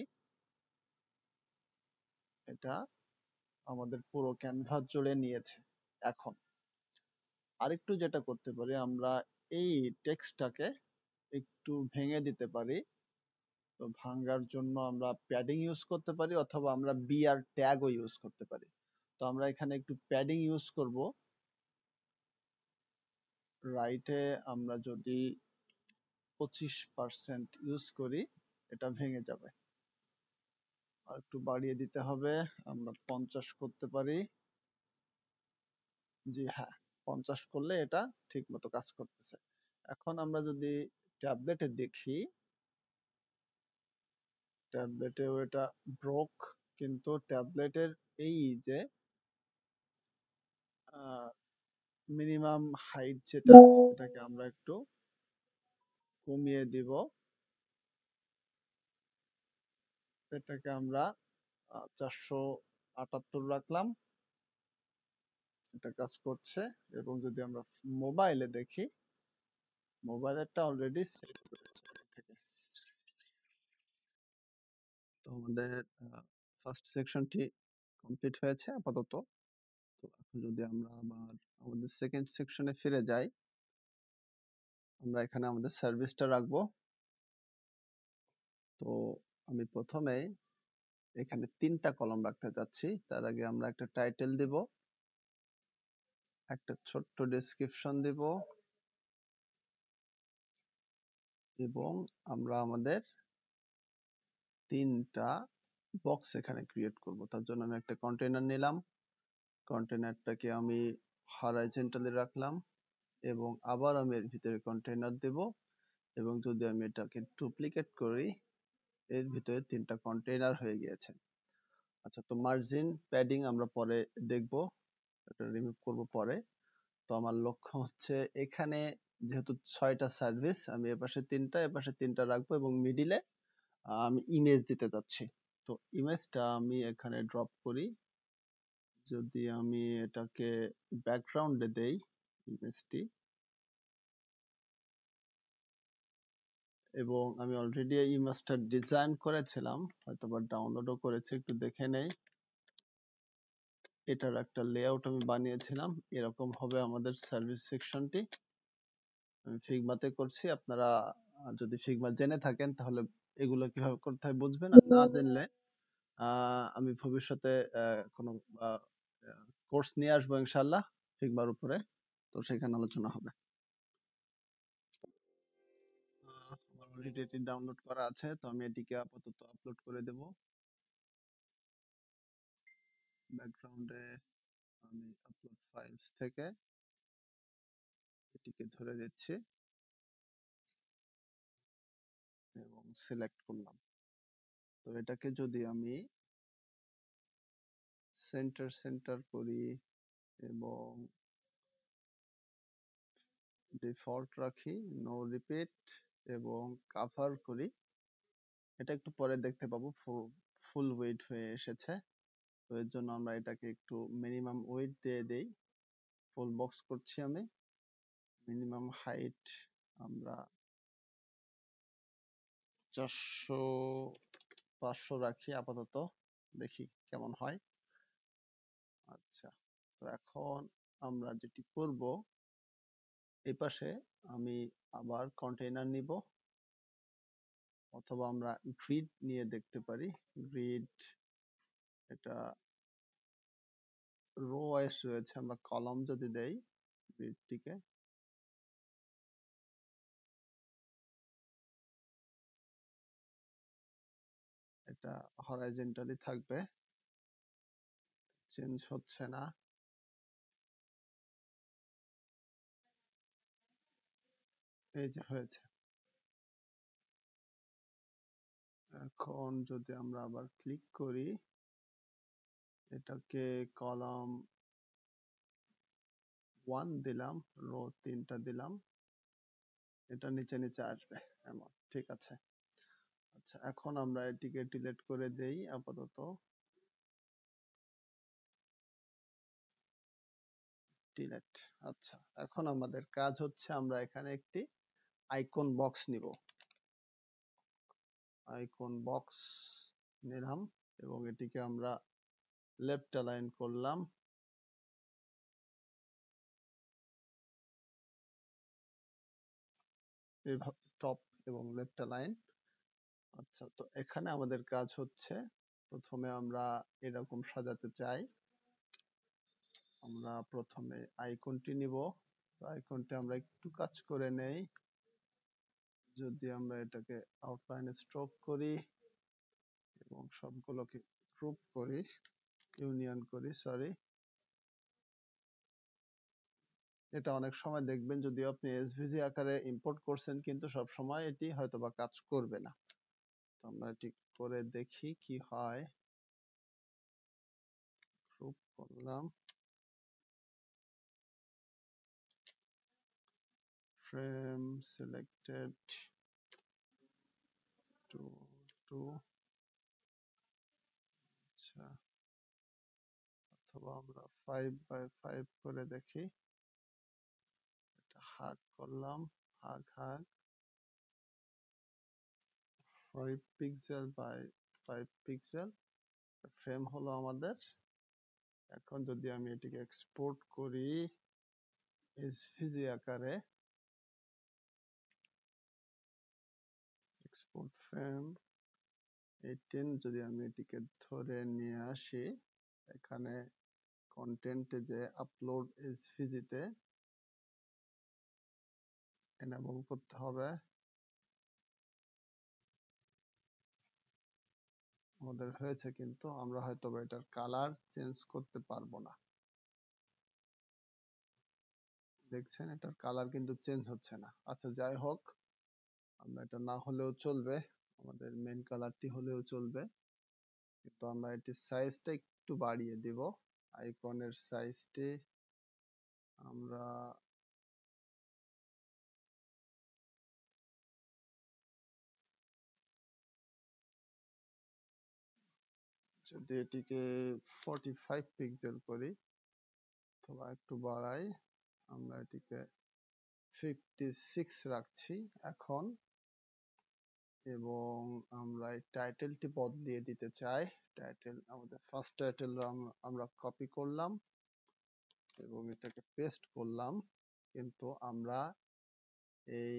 এটা আমাদের পুরো ক্যানভাস জুড়ে নিয়েছে। এখন আরেকটু যেটা করতে পারি, আমরা এই টেক্সটটাকে একটু ভেঙে দিতে পারি। তো ভাঙার জন্য আমরা প্যাডিং ইউজ করতে পারি, অথবা আমরা বিআর ট্যাগও ইউজ করতে পারি। তো আমরা এখানে একটু প্যাডিং ইউজ করব। রাইটে আমরা যদি 25% ইউজ করি, এটা ভেঙে যাবে। আর একটু বাড়িয়ে দিতে হবে, আমরা 50 করতে পারি। জি হ্যাঁ, 50 করলে এটা ঠিক মতো কাজ করতেছে। এখন আমরা যদি ট্যাবলেটে দেখি, ট্যাবলেটেও এটা ব্রোক, কিন্তু ট্যাবলেটের এই যে মিনিমাম হাইট যেটা, এটাকে আমরা একটু কমিয়ে দিব। এটাকে আমরা 478 রাখলাম, এটা কাজ করছে। এবং যদি আমরা মোবাইলে দেখি, মোবাইলেরটা অলরেডি সেট করেছে আগে থেকে। তো আমাদের ফার্স্ট সেকশনটি কমপ্লিট হয়েছে আপাতত। তো এখন যদি আমরা আবার আমাদের সেকেন্ড সেকশনে ফিরে যাই, আমরা এখানে আমাদের সার্ভিসটা রাখবো। তো আমি প্রথমে এখানে 3টা কলাম রাখতে চাচ্ছি। তার আগে আমরা একটা টাইটেল দিব, একটা ছোট্ট ডেসক্রিপশন দিব, এবং আমরা আমাদের 3টা বক্স এখানে ক্রিয়েট করব। তার জন্য আমি একটা কন্টেইনার নিলাম, কন্টেইনারটাকে আমি হরাইজন্টালি রাখলাম, এবং আবার আমি এর ভিতরে কন্টেইনার দেব। এবং যদি আমি এটাকে ডুপ্লিকেট করি, এর ভিতরে 3টা কন্টেইনার হয়ে গিয়েছে। আচ্ছা, তো মার্জিন প্যাডিং আমরা পরে দেখব, এটা রিমুভ করব পরে। তো আমার লক্ষ্য হচ্ছে এখানে যেহেতু 6টা সার্ভিস, আমি এপাশে 3টা এপাশে 3টা রাখবো, এবং মিডিলে আমি ইমেজ দিতে যাচ্ছি। তো ইমেজটা আমি এখানে ড্রপ করি। যদি আমি এটাকে ব্যাকগ্রাউন্ডে দেই ইমেজটি, এবং আমি অলরেডি এই ইমেজটা ডিজাইন করেছিলাম, হয়তোবা ডাউনলোডও করেছি, একটু দেখে নেই। এটার একটা লেআউট আমি বানিয়েছিলাম, এরকম হবে আমাদের সার্ভিস সেকশনটি। আমি ফিগমাতে করছি, আপনারা যদি ফিগমা জেনে থাকেন তাহলে এগুলো কিভাবে করতে হয় বুঝবেন, আর না জানলে আমি ভবিষ্যতে কোনো কোর্স নিয়ে আসবো ইনশাল্লাহ ফিগমার উপরে, তো সেখানে আলোচনা হবে। আমার অলরেডি এটি ডাউনলোড করা আছে, তো আমি এটিকে আপাতত আপলোড করে দেব। ব্যাকগ্রাউন্ডে আমি আপলোড ফাইলস থেকে এটিকে ধরে দিচ্ছি এবং সিলেক্ট করলাম। তো এটাকে যদি আমি সেন্টার করি এবং ডিফল্ট রাখি, নো রিপিট, এবং কাভার করি, এটা একটু পরে দেখতে পাবো ফুল ওয়েট হয়ে এসেছে। তো এর জন্য আমরা এটাকে একটু মিনিমাম ওয়েট দিয়ে দেই। ফুল বক্স করছি আমি। মিনিমাম হাইট আমরা 400 500 রাখি আপাতত, দেখি কেমন হয়। আচ্ছা, তো এখন আমরা যেটি করব, এই পাশে আমি আবার কন্টেইনার নিব, অথবা আমরা গ্রিড নিয়ে দেখতে পারি। গ্রিড, এটা রো ওয়াইজ রয়েছে, আমরা কলাম যদি দেই গ্রিডটিকে, এটা হরাইজন্টালি থাকবে, চেঞ্জ হচ্ছে না। এই যে হয়েছে, এখন যদি আমরা আবার ক্লিক করি, এটাকে কলাম 1 দিলাম, রো 3টা দিলাম, এটা নিচে নিচে আসবে এমন। ঠিক আছে। আচ্ছা, এখন আমরা এটিকে ডিলিট করে দেই আপাতত। ডিলিট। আচ্ছা, এখন আমাদের কাজ হচ্ছে আমরা এখানে একটি আইকন বক্স নিব। আইকন বক্স নিলাম এবং এটিকে আমরা লেফট অ্যালাইন করলাম। এইভাবে টপ এবং লেফট অ্যালাইন। আচ্ছা, তো এখানে আমাদের কাজ হচ্ছে প্রথমে আমরা এরকম সাজাতে চাই। আমরা প্রথমে আইকনটি নিব। আইকনটি আমরা একটু কাজ করে নেই। যদি আমরা এটাকে আউটলাইনে স্ট্রোক করি এবং সবগুলোকে গ্রুপ করি, ইউনিয়ন করি, সরি। এটা অনেক সময় দেখবেন যদি আপনি এসভিজি আকারে ইম্পোর্ট করছেন কিন্তু সব সময় এটি হয়তোবা কাজ করবে না। তো আমরা এটি করে দেখি কি হয়। গ্রুপ করলাম, ফ্রেম সিলেক্টেড টু টু। আচ্ছা, অথবা আমরা 5x5 করে দেখি। এটা হাগ করলাম, হাগ 5 পিক্সেল বাই 5 পিক্সেল ফ্রেম হলো আমাদের। এখন যদি আমি এটিকে এক্সপোর্ট করি এসভিজি আকারে, এক্সপোর্ট ফ্রেম 18, যদি আমি এটিকে ধরে নিয়ে আসি এখানে কন্টেন্টে যে আপলোড এসভিজি তে এনেবল করতে হবে। আমাদের হয়েছে কিন্তু আমরা হয়তো এটার কালার চেঞ্জ করতে পারবো না। দেখছেন এটার কালার কিন্তু চেঞ্জ হচ্ছে না। আচ্ছা, যাই হোক, আমরা এটা না হলেও চলবে, আমাদের মেইন কালারটি হলেও চলবে, কিন্তু আমরা এটির সাইজটা একটু বাড়িয়ে দিব। আইকনের সাইজটি আমরা যদি এটিকে 45 পিক্সেল করি অথবা একটু বাড়াই, আমরা এটিকে 56 রাখছি এখন। এবং আমরা এই টাইটেলটি বদলিয়ে দিতে চাই। টাইটেল, আমাদের ফার্স্ট টাইটেল আমরা কপি করলাম এবং এটাকে পেস্ট করলাম, কিন্তু আমরা এই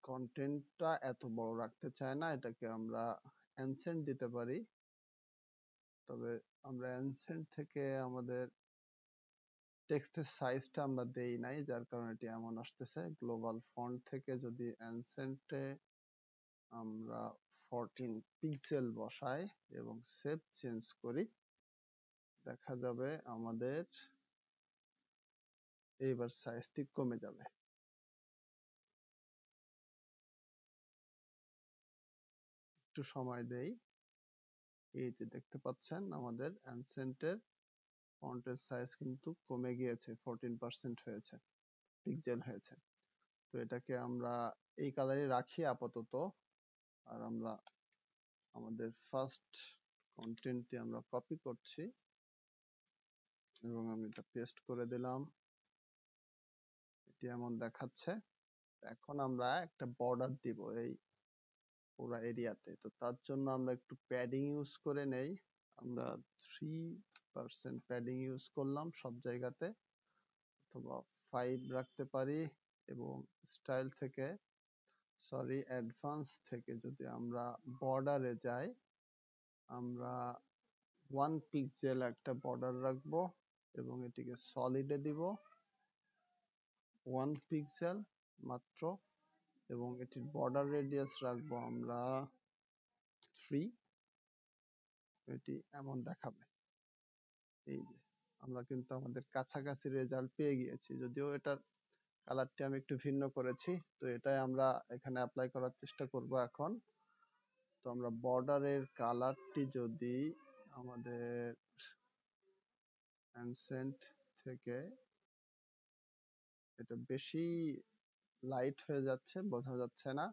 কন্টেন্টটা এত বড় রাখতে চাই না। এটাকে আমরা অ্যানসেন্ট দিতে পারি, তবে আমরা অ্যানসেন্ট থেকে আমাদের টেক্সটের সাইজটা আমরা দেই নাই, যার কারণে এটি এমন আসতেছে। গ্লোবাল ফন্ট থেকে যদি অ্যানসেন্টে আমরা 14 পিক্সেল বসাই এবং সেভ চেঞ্জ করি, দেখা যাবে আমাদের এইবার সাইজটি কমে যাবে। একটু সময় দেই। এই যে দেখতে পাচ্ছেন আমাদের অ্যানসেন্টের ফন্টের সাইজ কিন্তু কমে গিয়েছে, 14% হয়েছে, পিক্সেল হয়েছে। তো এটাকে আমরা এই কালারই রাখি আপাতত। আর আমরা আমাদের ফার্স্ট কন্টেন্টটি আমরা কপি করছি এবং আমি এটা পেস্ট করে দিলাম। এটি এমন দেখাচ্ছে। এখন আমরা একটা বর্ডার দিব এই পুরো এরিয়াতে। তো তার জন্য আমরা একটু প্যাডিং ইউজ করে নেই। আমরা 3% প্যাডিং ইউজ করলাম সব জায়গাতে, অথবা 5 রাখতে পারি। এবং স্টাইল থেকে, সরি, অ্যাডভান্স থেকে যদি আমরা বর্ডারে যাই, আমরা 1 পিক্সেল একটা বর্ডার রাখবো এবং এটিকে সলিডে দিব 1 পিক্সেল মাত্র, এবং এটির বর্ডার রেডিয়াস রাখবো আমরা 3। এটি এমন দেখাবে। এই যে আমরা কিন্তু আমাদের কাছাকাছি রেজাল্ট পেয়ে গিয়েছি, যদিও এটার কালারটি আমি একটু ভিন্ন করেছি। তো এটাই আমরা এখানে অ্যাপ্লাই করার চেষ্টা করব এখন। তো আমরা বর্ডারের কালারটি যদি আমাদের অ্যানসেন্ট থেকে এটা বেশি লাইট হয়ে যাচ্ছে, বোঝা যাচ্ছে না,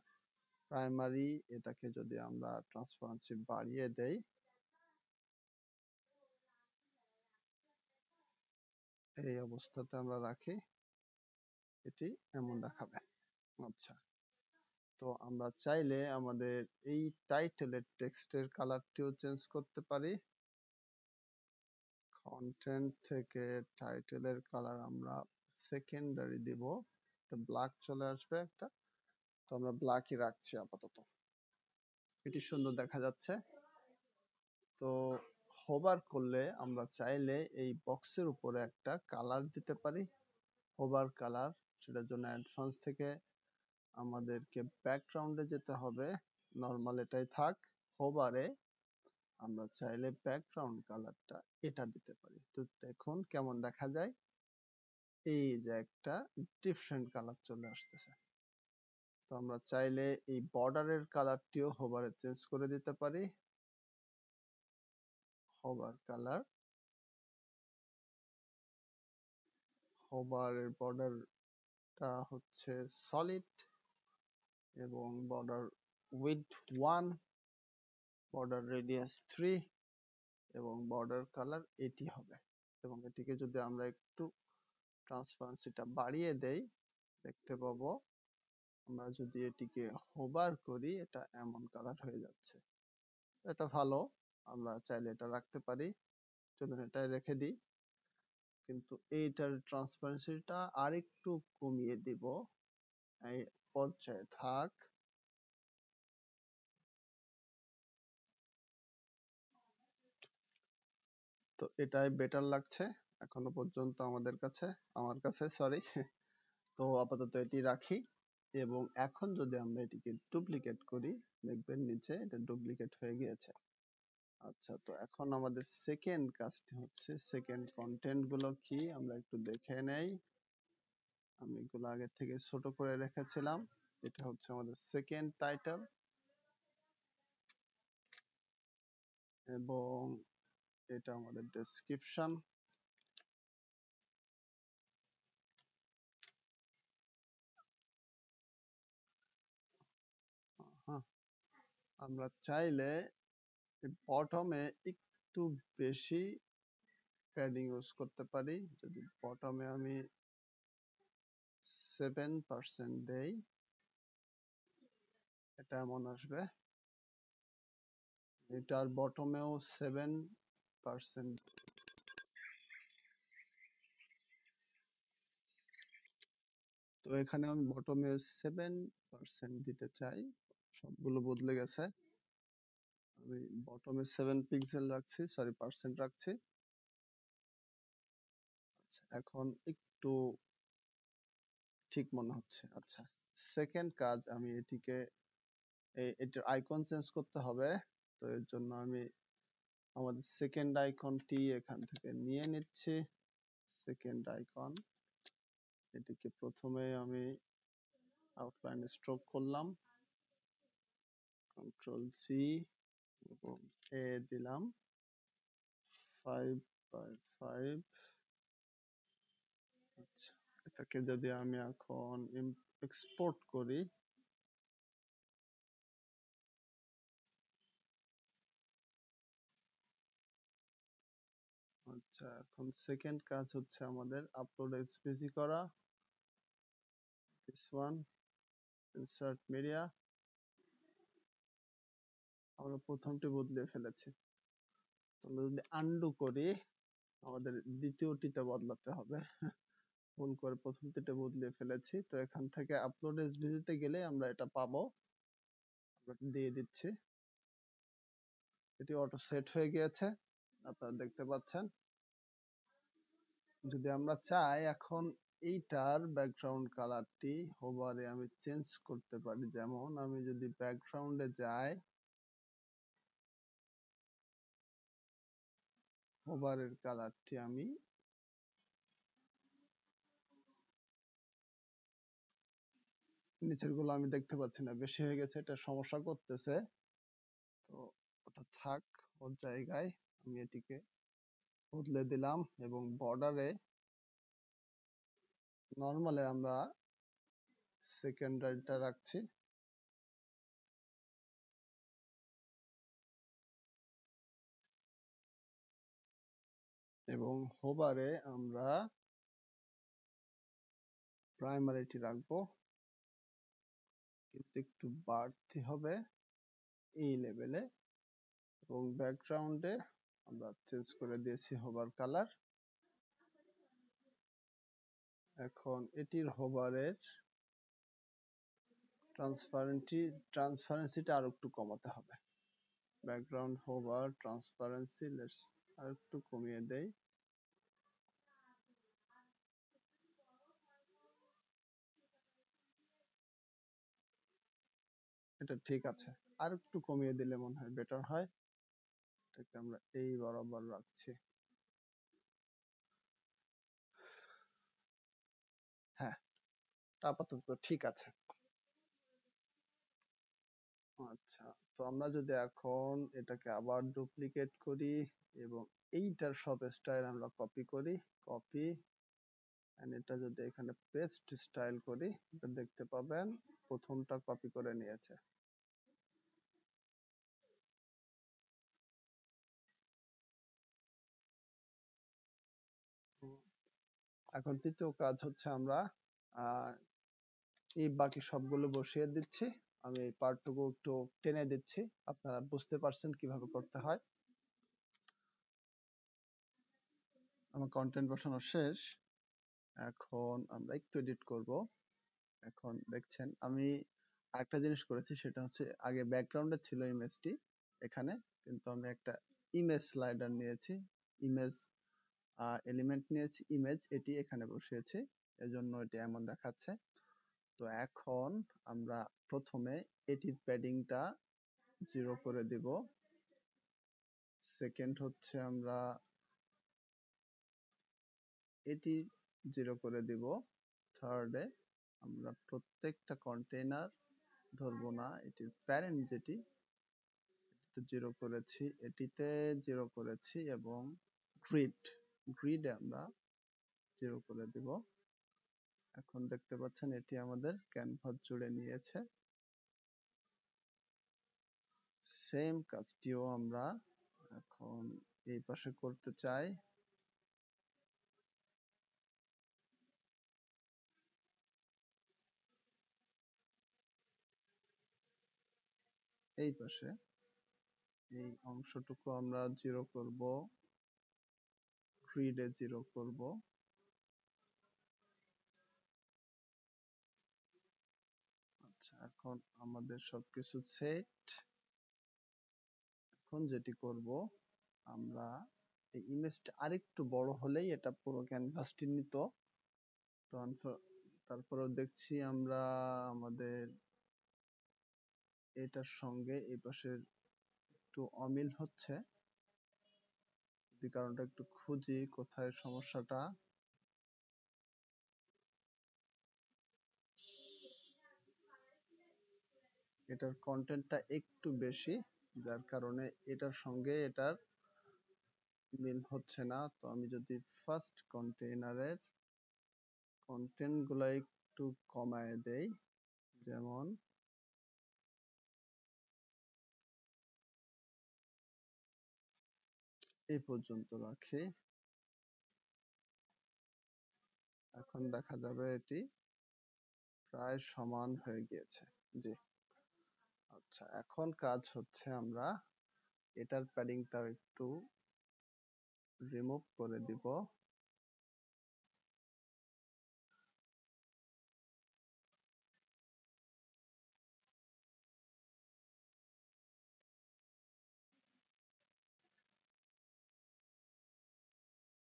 প্রাইমারি এটাকে যদি আমরা ট্রান্সপারেন্সি বাড়িয়ে দেই, এই অবস্থাতে আমরা রাখি, এটি এমন দেখাবে। আচ্ছা, তো আমরা চাইলে আমাদের এই টাইটেলের টেক্সটের কালারটিও চেঞ্জ করতে পারি। কন্টেন্ট থেকে টাইটেলের কালার আমরা সেকেন্ডারি দিব, একটা ব্ল্যাক চলে আসবে একটা, তো আমরা ব্ল্যাকই রাখছি আপাতত, এটি সুন্দর দেখা যাচ্ছে। তো হোভার করলে আমরা চাইলে এই বক্সের উপরে একটা কালার দিতে পারি, হোভার কালার। সেটার জন্য অ্যাডভান্স থেকে আমাদেরকে ব্যাকগ্রাউন্ডে যেতে হবে, নর্মাল এটাই থাক। হোভারে আমরা চাইলে ব্যাকগ্রাউন্ড কালারটা এটা দিতে পারি। তো দেখুন কেমন দেখা যায়, এই যে একটা ডিফারেন্ট কালার চলে আসতেছে। তো আমরা চাইলে এই বর্ডারের কালারটিও হোভারে চেঞ্জ করে দিতে পারি। হোভার কালার, হোভারের বর্ডারটা হচ্ছে সলিড এবং বর্ডার উইডথ 1, বর্ডার রেডিয়াস 3 এবং বর্ডার কালার এটি হবে। এবং এটিকে যদি আমরা একটু ট্রান্সপারেন্সিটা বাড়িয়ে দেই, দেখতে পাবো আমরা যদি এটিকে হোভার করি এটা এমন কালার হয়ে যাচ্ছে। এটা ভালো, আমরা চাইলে এটা রাখতে পারি, চলুন এটাই রেখে দিই। কিন্তু এইটার ট্রান্সপারেন্সিটা আরেকটু কমিয়ে দিব, এই পর্যায়ে থাক। তো এটাই বেটার লাগছে এখনো পর্যন্ত আমাদের কাছে, আমার কাছে, সরি। তো আপাতত এটি রাখি। এবং এখন যদি আমরা এটিকে ডুপ্লিকেট করি, দেখবেন নিচে এটা ডুপ্লিকেট হয়ে গিয়েছে। আচ্ছা, তো এখন আমাদের সেকেন্ড কাজটি হচ্ছে, সেকেন্ড কন্টেন্ট গুলো কি আমরা একটু দেখে নেই। আমি এগুলো আগে থেকে ছোট করে রেখেছিলাম। এটা হচ্ছে আমাদের সেকেন্ড টাইটেল এবং এটা আমাদের ডেসক্রিপশন। হ্যাঁ, আমরা চাইলে বটমে একটু বেশি প্যাডিং ইউজ করতে পারি। যদি বটমে আমি 7% দেই, এটা এমন আসবে। এটার বটমেও 7%। তো এখানে আমি বটমে 7% দিতে চাই, সবগুলো বদলে গেছে। আমি বটমে 7 পিক্সেল রাখছি, সরি পার্সেন্ট রাখছি। আচ্ছা, এখন একটু ঠিক মনে হচ্ছে। আচ্ছা, সেকেন্ড কাজ, আমি এটিকে এটার আইকন চেঞ্জ করতে হবে। তো এর জন্য আমি আমাদের সেকেন্ড আইকনটি এখান থেকে নিয়ে নিচ্ছি। সেকেন্ড আইকন, এটিকে প্রথমে আমি আউটলাইন স্ট্রোক করলাম, কন্ট্রোল সি এবং এ দিলাম 5/5। আচ্ছা, এটাকে যদি আমি এখন এক্সপোর্ট করি, আচ্ছা এখন সেকেন্ড কাজ হচ্ছে আমাদের আপলোড এক্সপিজি করা। দিস ওয়ান, ইনসার্ট মিডিয়া, আমরা প্রথমটি বদলে ফেলেছি। আমরা যদি আন্ডু করি, আমাদের দ্বিতীয়টিতে বদলাতে হবে। ভুল করে প্রথমটিতে বদলে ফেলেছি। তো এখান থেকে আপলোড এসভিজিতে গেলে আমরা এটা পাবো, আমরা দিয়ে দিচ্ছি। এটি অটো সেট হয়ে গিয়েছে, আপনারা দেখতে পাচ্ছেন। যদি আমরা চাই এখন এইটার ব্যাকগ্রাউন্ড কালারটি হোভারে আমি চেঞ্জ করতে পারি, যেমন আমি যদি ব্যাকগ্রাউন্ডে যাই, হোভারের কালারটি আমি নিচের গুলো আমি দেখতে পাচ্ছি না, বেশি হয়ে গেছে, এটা সমস্যা করতেছে। তো ওটা থাক ওর জায়গায়, আমি এটিকে বদলে দিলাম এবং বর্ডারে নরমালে আমরা সেকেন্ডারিটা রাখছি। এবং হোভারে আমরা প্রাইমারিটি রাখবো, কিন্তু একটু বাড়তি হবে এই লেভেলে। এবং ব্যাকগ্রাউন্ডে আমরা চেঞ্জ করে দিয়েছি হোভার কালার। এখন এটির হোভারের ট্রান্সপারেন্সিটা আরো একটু কমাতে হবে। ব্যাকগ্রাউন্ড হোভার ট্রান্সপারেন্সি লেটস আর একটু কমিয়ে দেই। এটা ঠিক আছে, আর একটু কমিয়ে দিলে মনে হয় বেটার হয়। এটাকে আমরা এই বরাবর রাখছি। হ্যাঁ, আপাতত ঠিক আছে। আচ্ছা, তো আমরা যদি এখন এটাকে আবার ডুপ্লিকেট করি এবং এইটার সব স্টাইল আমরা কপি করি, কপি এন্ড এটা যদি এখানে পেস্ট স্টাইল করি, এটা দেখতে পাবেন প্রথমটা কপি করে নিয়েছে। এখন তৃতীয় কাজ হচ্ছে আমরা এই বাকি সবগুলো বসিয়ে দিচ্ছি। আমি এই পার্টটুকু একটু টেনে দিচ্ছি, আপনারা বুঝতে পারছেন কিভাবে করতে হয়। আমার কন্টেন্ট বসানো শেষ। এখন আমরা একটু এডিট করব। এখন দেখছেন আমি আরেকটা জিনিস করেছি, সেটা হচ্ছে আগে ব্যাকগ্রাউন্ডে ছিল ইমেজটি এখানে, কিন্তু আমি একটা ইমেজ স্লাইডার নিয়েছি, ইমেজ এলিমেন্ট নিয়েছি, ইমেজ এটি এখানে বসিয়েছি, এজন্য এটি এমন দেখাচ্ছে। তো এখন আমরা প্রথমে এটির প্যাডিংটা 0 করে দিব। সেকেন্ড হচ্ছে আমরা এটি 0 করে দিব। থার্ডে আমরা প্রত্যেকটা কন্টেইনার ধরবো না, এটির প্যারেন্ট যেটি 0 করেছি, এটিতে 0 করেছি এবং গ্রিডে আমরা 0 করে দিব। এখন দেখতে পাচ্ছেন এটি আমাদের ক্যানভাস জুড়ে নিয়েছে। সেম কাজটিও আমরা এখন এই পাশে করতে চাই। এই পাশে এই অংশটুকু আমরা 0 করব, গ্রিডে 0 করব। আচ্ছা, এখন আমাদের সবকিছু সেট। এখন যেটি করব, আমরা এই ইমেজটা আরেকটু বড় হলেই এটা পুরো ক্যানভাসটি নিত। তারপরেও দেখছি আমরা আমাদের এটার সঙ্গে এই পাশের একটু অমিল হচ্ছে, এই কারণটা একটু খুঁজি কোথায় সমস্যাটা। এটার কন্টেন্টটা একটু বেশি, যার কারণে এটার সঙ্গে এটার মিল হচ্ছে না। তো আমি যদি ফার্স্ট কন্টেইনারের কন্টেন্ট গুলা একটু কমায় দেই, যেমন এই পর্যন্ত রাখি, এখন দেখা যাবে এটি প্রায় সমান হয়ে গিয়েছে। জি, আচ্ছা, এখন কাজ হচ্ছে আমরা এটার প্যাডিংটাও একটু রিমুভ করে দিব।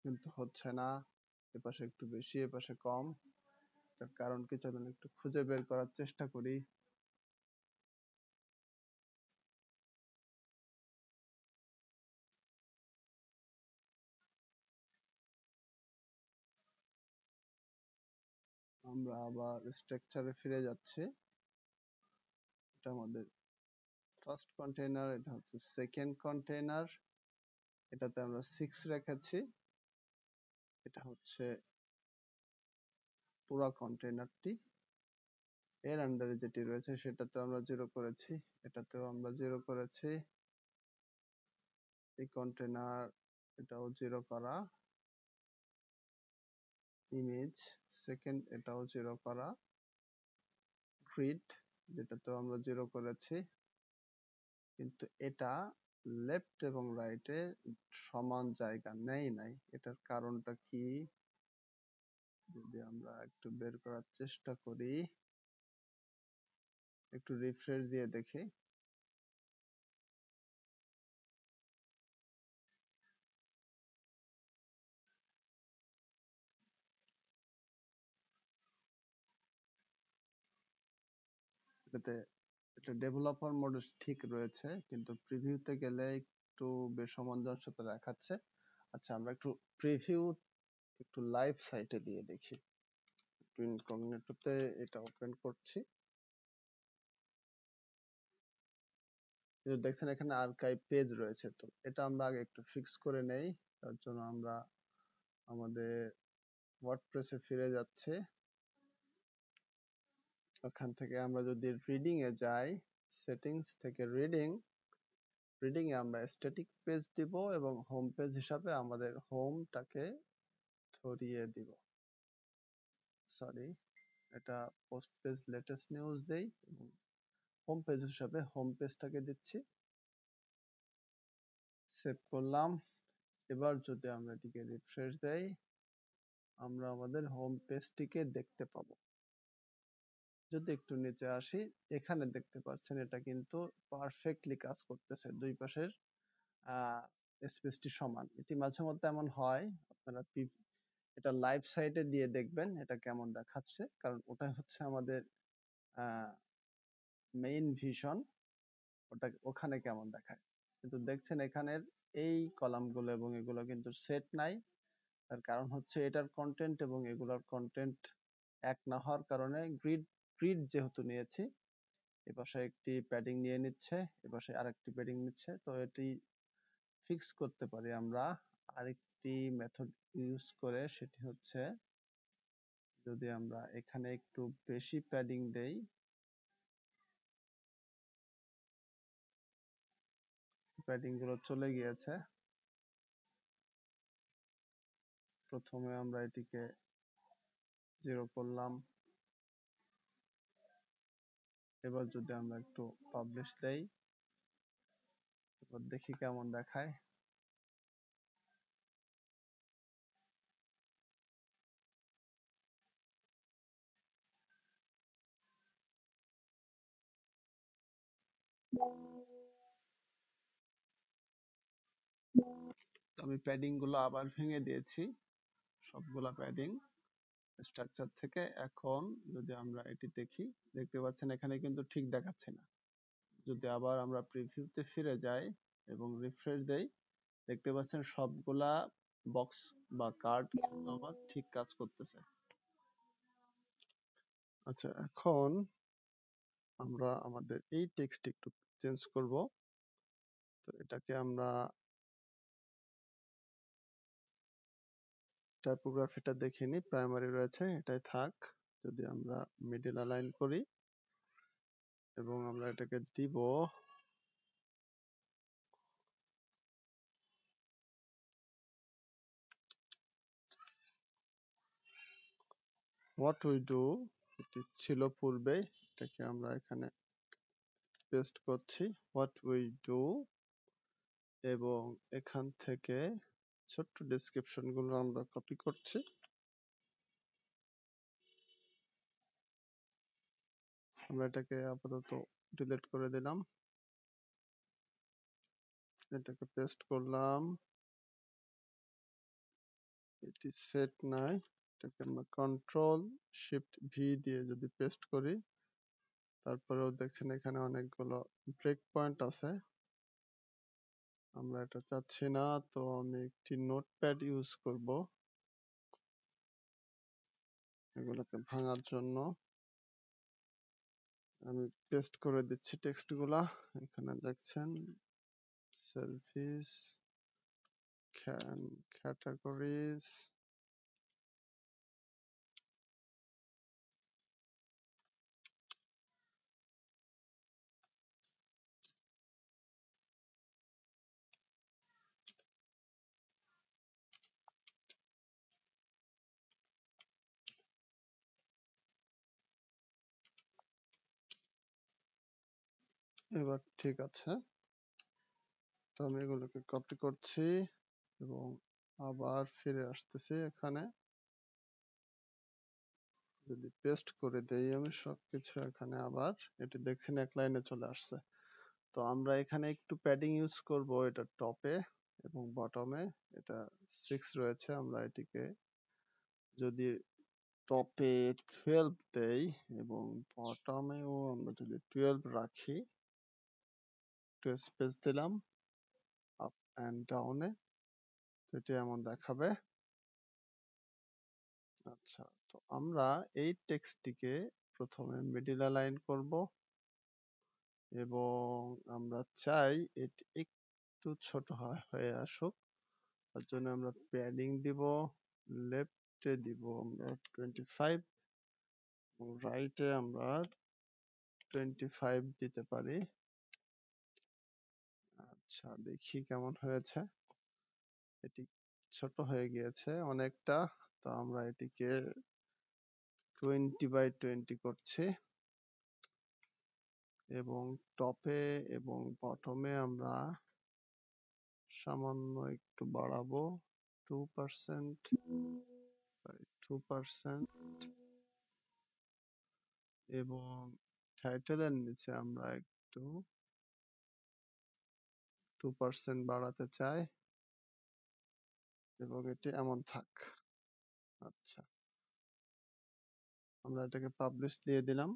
কিন্তু হচ্ছে না, এপাশে একটু বেশি এপাশে কম। তার কারণ কি চলুন একটু খুঁজে বের করার চেষ্টা করি। আমরা আবার স্ট্রাকচারে ফিরে যাচ্ছি। এটা আমাদের ফার্স্ট কন্টেইনার, এটা হচ্ছে সেকেন্ড কন্টেইনার, এটাতে আমরা 6 রেখেছি। এটা হচ্ছে পুরো কন্টেইনারটি। এর আন্ডারে যেটি রয়েছে সেটাতে আমরা 0 করেছি, এটাতেও আমরা 0 করেছি। এই কন্টেইনার, এটাও 0 করা। ইমেজ সেকেন্ড, এটাও 0 করা। গ্রিড, যেটাতেও আমরা 0 করেছি, কিন্তু এটা লেফট এবং রাইটে সমান জায়গা নেই নাই। এটার কারণটা কি? যদি আমরা একটু বের করার চেষ্টা করি, একটু রিফ্রেশ দিয়ে দেখি। এটাতে এটা ডেভেলপার মোড ঠিক রয়েছে, কিন্তু প্রিভিউতে গেলে একটু বেসামঞ্জস্যতা দেখাচ্ছে। আচ্ছা, আমরা একটু প্রিভিউ একটু লাইভ সাইটে দিয়ে দেখি। একটু ইনকগনিটোতে এটা ওপেন করছি। দেখছেন এখানে আর্কাইভ পেজ রয়েছে, তো এটা আমরা আগে একটু ফিক্স করে নেই। তার জন্য আমরা আমাদের ওয়ার্ডপ্রেসে ফিরে যাচ্ছি। ওখান থেকে আমরা যদি রিডিং এ যাই, সেটিংস থেকে রিডিং এ আমরা স্ট্যাটিক পেজ দিব এবং হোম পেজ হিসাবে আমাদের হোমটাকে ধরিয়ে দিব। সরি, এটা পোস্ট পেজ লেটেস্ট নিউজ দেই এবং হোম পেজ হিসাবে হোম পেজটাকে দিচ্ছি। সেভ করলাম। এবার যদি আমরা এটিকে রিফ্রেশ দেই, আমরা আমাদের হোম পেজটিকে দেখতে পাবো। যদি একটু নিচে আসি, এখানে দেখতে পাচ্ছেন এটা কিন্তু পারফেক্টলি কাজ করতেছে। দুই পাশের স্পেসটি সমান। এটি মাঝে মধ্যে এমন হয়, আপনারা এটা লাইভ সাইটে দিয়ে দেখবেন এটা কেমন দেখাচ্ছে, কারণ ওটা হচ্ছে আমাদের মেইন ভিশন, ওটা ওখানে কেমন দেখায়। কিন্তু দেখছেন এখানের এই কলামগুলো এবং এগুলো কিন্তু সেট নাই। তার কারণ হচ্ছে এটার কন্টেন্ট এবং এগুলোর কন্টেন্ট এক না হওয়ার কারণে গ্রিড যেহেতু নিয়েছি, এপাশে একটি প্যাডিং নিয়ে নিচ্ছে, এপাশে আরেকটি প্যাডিং নিচ্ছে। তো এটি ফিক্স করতে পারি আমরা আরেকটি মেথড ইউজ করে, সেটি হচ্ছে যদি আমরা এখানে একটু বেশি প্যাডিং দেই, প্যাডিং গুলো চলে গিয়েছে। প্রথমে আমরা এটিকে 0 করলাম। এবার যদি আমরা একটু পাবলিশ দেই, এবার দেখি কেমন দেখায়। আমি প্যাডিং গুলো আবার ভেঙে দিয়েছি, সবগুলা প্যাডিং স্ট্রাকচার থেকে। এখন যদি আমরা এটি দেখি, দেখতে পাচ্ছেন এখানে কিন্তু ঠিক দেখাচ্ছে না। যদি আবার আমরা প্রিভিউতে ফিরে যাই এবং রিফ্রেশ দেই, দেখতে পাচ্ছেন সবগুলা বক্স বা কার্ড কিন্তু আমার ঠিক কাজ করতেছে। আচ্ছা, এখন আমরা আমাদের এই টেক্সট একটু চেঞ্জ করব। তো এটাকে আমরা টাইপোগ্রাফিটা দেখে নিই, প্রাইমারি রয়েছে, এটাই থাক। যদি আমরা মিডল অ্যালাইন করি এবং আমরা এটাকে দিব হোয়াট উই ডু, এটি ছিল পূর্বে, এটাকে আমরা এখানে পেস্ট করছি হোয়াট উই ডু, এবং এখান থেকে ছোট্ট ডেসক্রিপশন গুলো আমরা কপি করছি। আমরা এটাকে আপাতত ডিলিট করে দিলাম, এটাকে পেস্ট করলাম। এটি সেট নাই, এটাকে আমরা কন্ট্রোল শিফট ভি দিয়ে যদি পেস্ট করি, তারপরেও দেখছেন এখানে অনেকগুলো ব্রেক পয়েন্ট আছে। আমরা এটা চাচ্ছি না, তো আমি একটি নোটপ্যাড ইউজ করব এগুলোকে ভাঙার জন্য। আমি পেস্ট করে দিচ্ছি টেক্সট গুলা। এখানে দেখছেন সেলফিস, ক্যাটাগরিজ, এবার ঠিক আছে। তো আমি এগুলোকে কপি করছি এবং আবার ফিরে আসতেছি এখানে। যদি পেস্ট করে দেই আমি সবকিছু এখানে, আবার এটি দেখছেন এক লাইনে চলে আসছে। তো আমরা এখানে একটু প্যাডিং ইউজ করব, এটা টপে এবং বটমে এটা 6 রয়েছে। আমরা এটিকে যদি টপে 12 দেই এবং বটমেও আমরা যদি 12 রাখি, একটু স্পেস দিলাম আপ এন্ড ডাউনে, এটি এমন দেখাবে। আচ্ছা, তো আমরা এই টেক্সটটিকে প্রথমে মিডল অ্যালাইন করব এবং আমরা চাই এটি একটু ছোট হয়ে আসুক। তার জন্য আমরা প্যাডিং দিব, লেফটে দিব আমরা 25 এবং রাইটে আমরা 25 দিতে পারি। আচ্ছা, দেখি কেমন হয়েছে। এটি ছোট হয়ে গিয়েছে অনেকটা। তো আমরা এটিকে 20/20 করছি এবং টপে এবং বটমে আমরা সামান্য একটু বাড়াবো 2%, 2% এবং টাইটেলের নিচে আমরা একটু 2% বাড়াতে চাই এবং এটি এমন থাক। আচ্ছা, আমরা এটাকে পাবলিশ দিয়ে দিলাম।